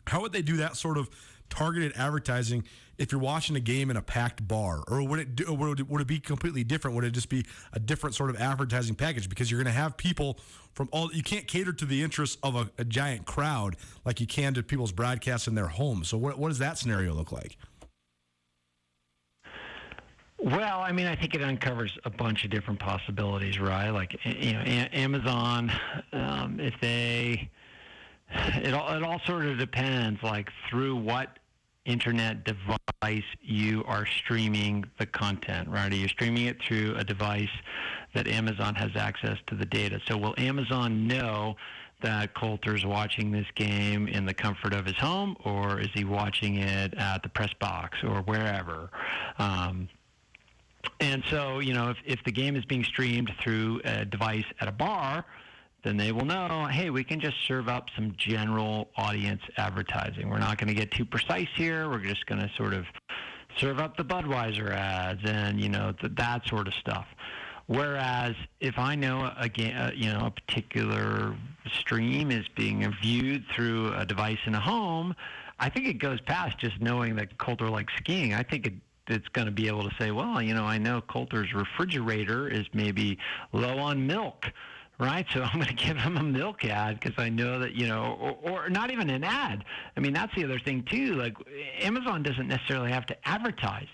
how would they do that sort of targeted advertising if you're watching a game in a packed bar? Or would it be completely different? Would it just be a different sort of advertising package? Because you're going to have people from all, you can't cater to the interests of a giant crowd like you can to people's broadcasts in their homes. So what does that scenario look like? Well, I mean, I think it uncovers a bunch of different possibilities, right? Like, Amazon, if they, it all sort of depends, like, through what internet device you are streaming the content, right? Are you streaming it through a device that Amazon has access to the data? So will Amazon know that Coulter's watching this game in the comfort of his home, or is he watching it at the press box or wherever? And so, if the game is being streamed through a device at a bar, then they will know, hey, we can just serve up some general audience advertising. We're not going to get too precise here. We're just going to sort of serve up the Budweiser ads and, that sort of stuff. Whereas if I know a particular stream is being viewed through a device in a home, I think it goes past just knowing that Coulter likes skiing. I think it's going to be able to say, well, I know Coulter's refrigerator is maybe low on milk, right? So I'm going to give him a milk ad because I know that, or not even an ad. I mean, that's the other thing too. Like, Amazon doesn't necessarily have to advertise.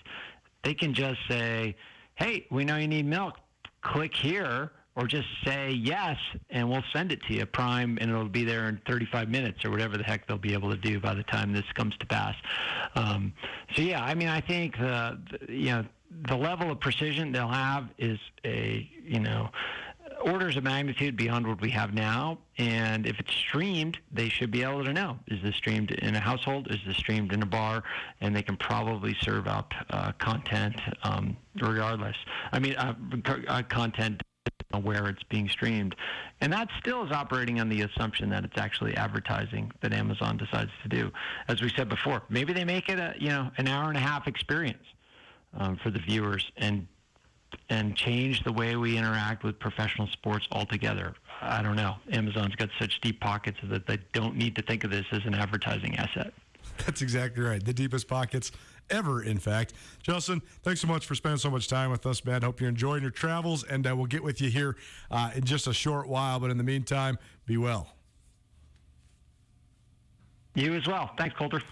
They can just say, hey, we know you need milk. Click here, or just say yes, and we'll send it to you, Prime, and it'll be there in 35 minutes or whatever the heck they'll be able to do by the time this comes to pass. So, yeah, I mean, I think the level of precision they'll have is orders of magnitude beyond what we have now. And if it's streamed, they should be able to know, is this streamed in a household? Is this streamed in a bar? And they can probably serve up content regardless. I mean, content where it's being streamed. And that still is operating on the assumption that it's actually advertising that Amazon decides to do. As we said before, maybe they make it an hour and a half experience for the viewers and change the way we interact with professional sports altogether. I don't know. Amazon's got such deep pockets that they don't need to think of this as an advertising asset. That's exactly right. The deepest pockets ever, in fact. Justin, thanks so much for spending so much time with us, man. Hope you're enjoying your travels, and we'll get with you here in just a short while. But in the meantime, be well. You as well. Thanks, Coulter.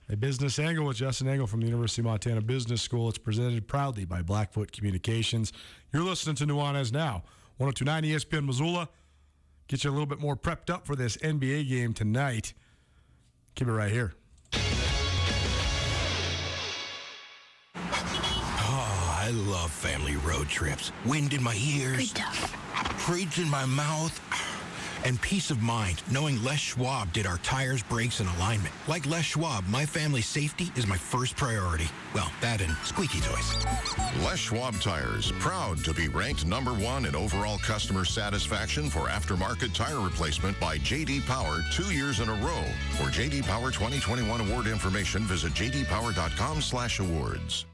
A Business Angle with Justin Angle from the University of Montana Business School. It's presented proudly by Blackfoot Communications. You're listening to Nuanez now. 102.9 ESPN Missoula. Get you a little bit more prepped up for this NBA game tonight. Keep it right here. Oh, I love family road trips. Wind in my ears. Trades in my mouth. And peace of mind knowing Les Schwab did our tires, brakes, and alignment. Like Les Schwab, my family's safety is my first priority. Well, that and squeaky toys. Les Schwab Tires, proud to be ranked #1 in overall customer satisfaction for aftermarket tire replacement by J.D. Power 2 years in a row. For J.D. Power 2021 award information, visit jdpower.com/awards.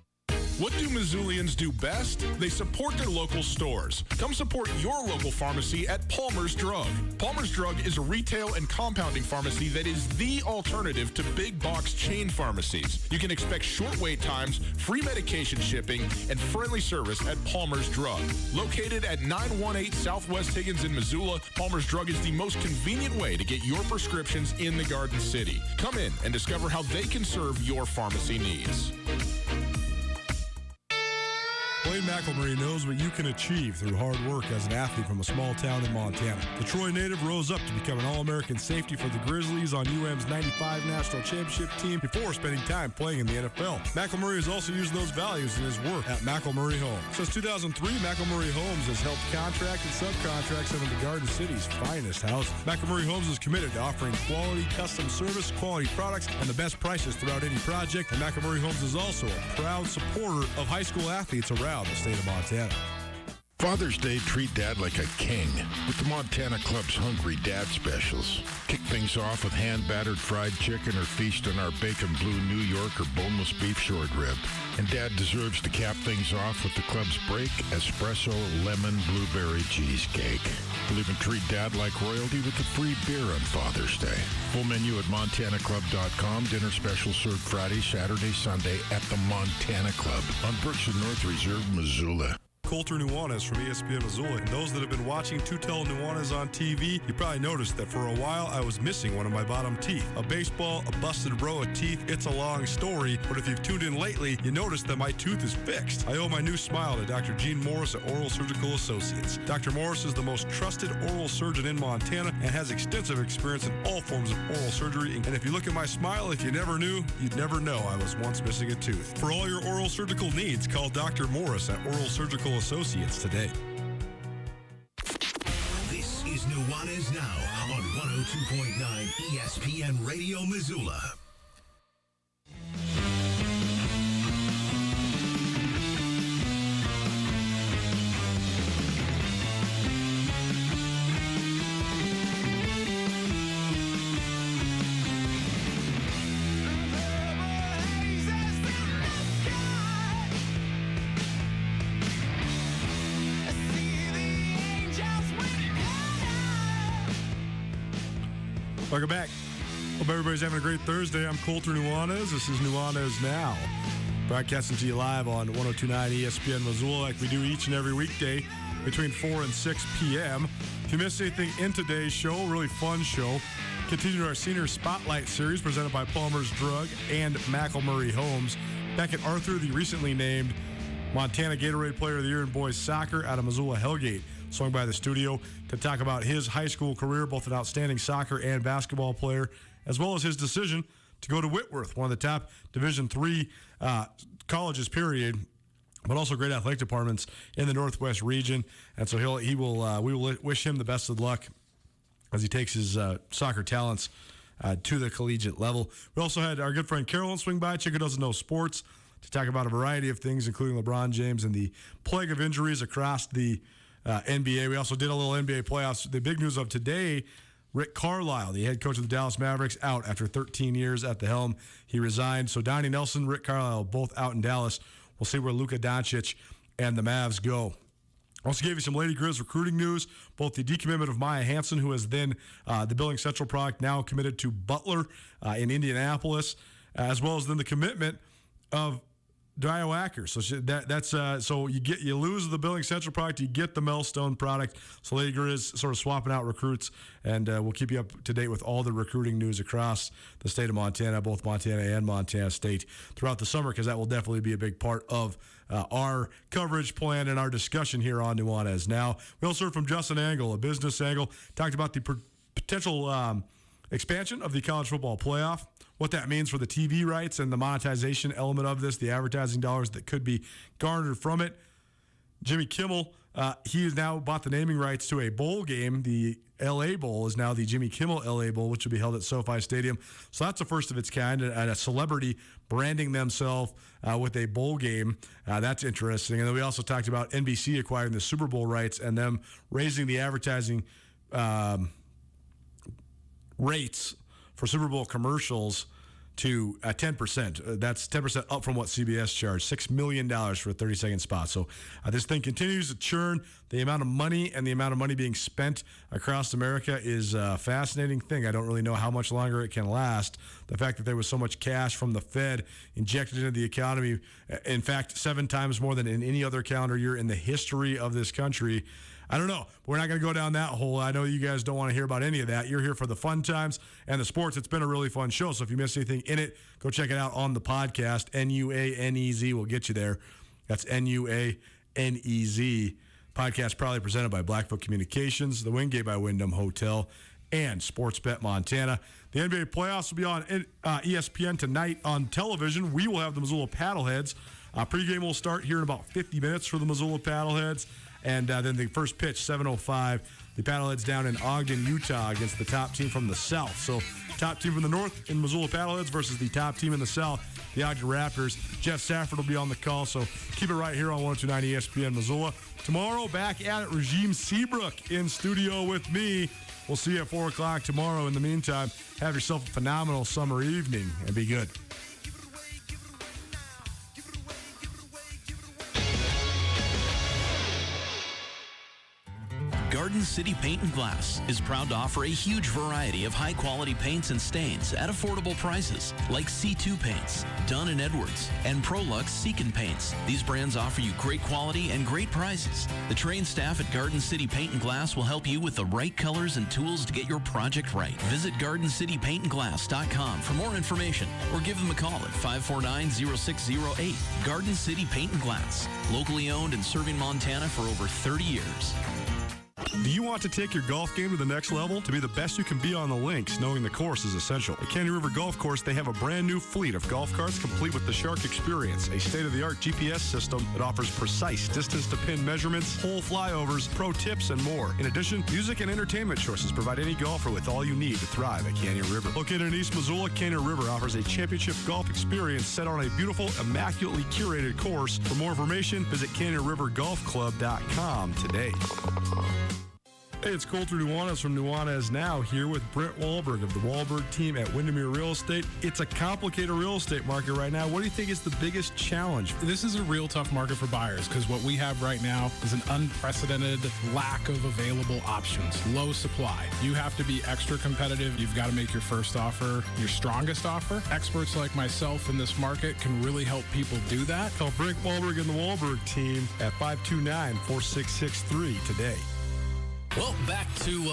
What do Missoulians do best? They support their local stores. Come support your local pharmacy at Palmer's Drug. Palmer's Drug is a retail and compounding pharmacy that is the alternative to big box chain pharmacies. You can expect short wait times, free medication shipping, and friendly service at Palmer's Drug. Located at 918 Southwest Higgins in Missoula, Palmer's Drug is the most convenient way to get your prescriptions in the Garden City. Come in and discover how they can serve your pharmacy needs. Blaine McElmurray knows what you can achieve through hard work as an athlete from a small town in Montana. The Troy native rose up to become an All-American safety for the Grizzlies on UM's 95 National Championship team before spending time playing in the NFL. McElmurray has also used those values in his work at McElmurray Homes. Since 2003, McElmurray Homes has helped contract and subcontract some of the Garden City's finest houses. McElmurray Homes is committed to offering quality custom service, quality products, and the best prices throughout any project. And McElmurray Homes is also a proud supporter of high school athletes around the state state of Montana. Father's Day, treat Dad like a king with the Montana Club's Hungry Dad Specials. Kick things off with hand-battered fried chicken or feast on our bacon blue New York or boneless beef short rib. And Dad deserves to cap things off with the club's break espresso lemon blueberry cheesecake. We'll even treat Dad like royalty with a free beer on Father's Day. Full menu at montanaclub.com. Dinner special served Friday, Saturday, Sunday at the Montana Club on Brooks and North Reserve, Missoula. Coulter Nuanez from ESPN Missoula. And those that have been watching Tutel Nuanez on TV, you probably noticed that for a while I was missing one of my bottom teeth. A baseball, a busted row of teeth, it's a long story, but if you've tuned in lately, you noticed that my tooth is fixed. I owe my new smile to Dr. Gene Morris at Oral Surgical Associates. Dr. Morris is the most trusted oral surgeon in Montana and has extensive experience in all forms of oral surgery. And if you look at my smile, if you never knew, you'd never know I was once missing a tooth. For all your oral surgical needs, call Dr. Morris at Oral Surgical Associates today. This is Nuanez Now on 102.9 ESPN Radio Missoula. Welcome back. Hope everybody's having a great Thursday. I'm Coulter Nuanez. This is Nuanez Now. Broadcasting to you live on 102.9 ESPN Missoula like we do each and every weekday between 4 and 6 p.m. If you missed anything in today's show, really fun show. Continuing our Senior Spotlight Series presented by Palmer's Drug and McElmurray Homes. Back at Arthur, the recently named Montana Gatorade Player of the Year in boys soccer out of Missoula Hellgate, swung by the studio to talk about his high school career, both an outstanding soccer and basketball player, as well as his decision to go to Whitworth, one of the top Division III colleges, period, but also great athletic departments in the Northwest region. And so we will wish him the best of luck as he takes his soccer talents to the collegiate level. We also had our good friend Carolyn swing by, Chick Who Doesn't Know Sports, to talk about a variety of things, including LeBron James and the plague of injuries across the NBA. We also did a little NBA playoffs. The big news of today, Rick Carlisle, the head coach of the Dallas Mavericks, out after 13 years at the helm. He resigned. So Donnie Nelson, Rick Carlisle, both out in Dallas. We'll see where Luka Doncic and the Mavs go. Also gave you some Lady Grizz recruiting news, both the decommitment of Maya Hansen, who has then the Billings Central product, now committed to Butler in Indianapolis, as well as then the commitment of Dio Acker. So so you lose the Billings Central product, you get the Melstone product. So Lady Grizz sort of swapping out recruits, and we'll keep you up to date with all the recruiting news across the state of Montana, both Montana and Montana State, throughout the summer, because that will definitely be a big part of our coverage plan and our discussion here on Nuanez Now. We also heard from Justin Angle, a business angle, talked about the potential expansion of the college football playoff, what that means for the TV rights and the monetization element of this, the advertising dollars that could be garnered from it. Jimmy Kimmel, he has now bought the naming rights to a bowl game. The LA Bowl is now the Jimmy Kimmel LA Bowl, which will be held at SoFi Stadium. So that's the first of its kind, and a celebrity branding themselves with a bowl game. That's interesting. And then we also talked about NBC acquiring the Super Bowl rights and them raising the advertising rates for Super Bowl commercials to 10%. That's 10% up from what CBS charged, $6 million for a 30-second spot. So this thing continues to churn. The amount of money and the amount of money being spent across America is a fascinating thing. I don't really know how much longer it can last. The fact that there was so much cash from the Fed injected into the economy, in fact, 7 times more than in any other calendar year in the history of this country, I don't know. We're not going to go down that hole. I know you guys don't want to hear about any of that. You're here for the fun times and the sports. It's been a really fun show. So if you missed anything in it, go check it out on the podcast. Nuanez will get you there. That's Nuanez. Podcast proudly presented by Blackfoot Communications, the Wingate by Wyndham Hotel, and Sportsbet Montana. The NBA playoffs will be on ESPN tonight on television. We will have the Missoula Paddleheads. Pregame will start here in about 50 minutes for the Missoula Paddleheads. And then the first pitch, 7:05, The Paddleheads down in Ogden, Utah against the top team from the South. So top team from the North in Missoula Paddleheads versus the top team in the South, the Ogden Raptors. Jeff Safford will be on the call, so keep it right here on 102.9 ESPN Missoula. Tomorrow, back at it, Regime Seabrook in studio with me. We'll see you at 4 o'clock tomorrow. In the meantime, have yourself a phenomenal summer evening and be good. Garden City Paint and Glass is proud to offer a huge variety of high-quality paints and stains at affordable prices, like C2 Paints, Dunn & Edwards, and Prolux Seekin Paints. These brands offer you great quality and great prices. The trained staff at Garden City Paint and Glass will help you with the right colors and tools to get your project right. Visit GardenCityPaintandGlass.com for more information or give them a call at 549-0608. Garden City Paint and Glass, locally owned and serving Montana for over 30 years. Do you want to take your golf game to the next level? To be the best you can be on the links, knowing the course is essential. At Canyon River Golf Course, they have a brand new fleet of golf carts complete with the Shark Experience, a state-of-the-art GPS system that offers precise distance-to-pin measurements, hole flyovers, pro tips, and more. In addition, music and entertainment choices provide any golfer with all you need to thrive at Canyon River. Located in East Missoula, Canyon River offers a championship golf experience set on a beautiful, immaculately curated course. For more information, visit CanyonRiverGolfClub.com today. Hey, it's Colter Nuanez from Nuanez Now, here with Brent Wahlberg of the Wahlberg team at Windermere Real Estate. It's a complicated real estate market right now. What do you think is the biggest challenge? This is a real tough market for buyers because what we have right now is an unprecedented lack of available options, low supply. You have to be extra competitive. You've got to make your first offer your strongest offer. Experts like myself in this market can really help people do that. Call Brent Wahlberg and the Wahlberg team at 529-4663 today. Well, back to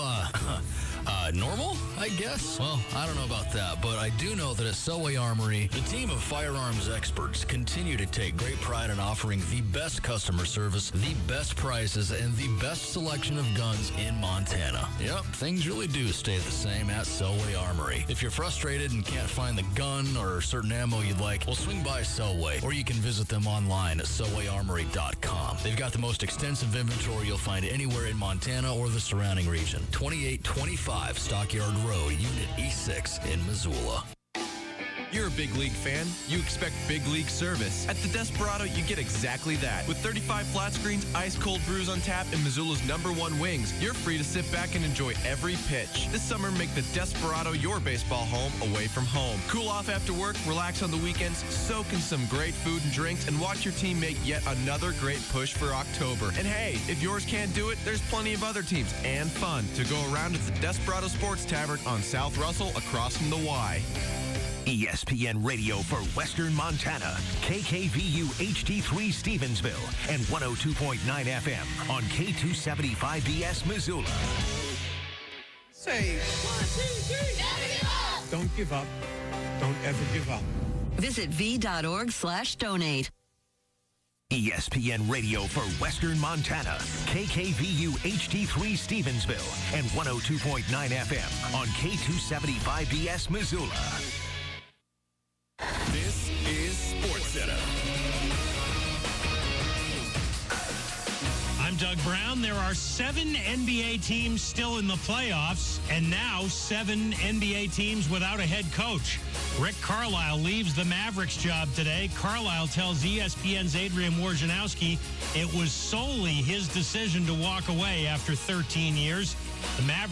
normal, I guess. Well, I don't know about that, but I do know that at Selway Armory, the team of firearms experts continue to take great pride in offering the best customer service, the best prices, and the best selection of guns in Montana. Yep, things really do stay the same at Selway Armory. If you're frustrated and can't find the gun or certain ammo you'd like, well, swing by Selway, or you can visit them online at selwayarmory.com. They've got the most extensive inventory you'll find anywhere in Montana or the surrounding region. 2825 Stockyard Road, Unit E6 in Missoula. You're a big league fan. You expect big league service. At the Desperado, you get exactly that. With 35 flat screens, ice-cold brews on tap, and Missoula's #1 wings, you're free to sit back and enjoy every pitch. This summer, make the Desperado your baseball home away from home. Cool off after work, relax on the weekends, soak in some great food and drinks, and watch your team make yet another great push for October. And hey, if yours can't do it, there's plenty of other teams and fun to go around at the Desperado Sports Tavern on South Russell across from the Y. ESPN Radio for Western Montana, KKVU HD3 Stevensville, and 102.9 FM on K275BS Missoula. Say 1, 2, 3, never give up. Don't give up. Don't ever give up. Visit v.org/donate. ESPN Radio for Western Montana, KKVU HD3 Stevensville, and 102.9 FM on K275BS Missoula. This is SportsCenter. I'm Doug Brown. There are 7 NBA teams still in the playoffs, and now 7 NBA teams without a head coach. Rick Carlisle leaves the Mavericks job today. Carlisle tells ESPN's Adrian Wojnarowski it was solely his decision to walk away after 13 years. The Mavericks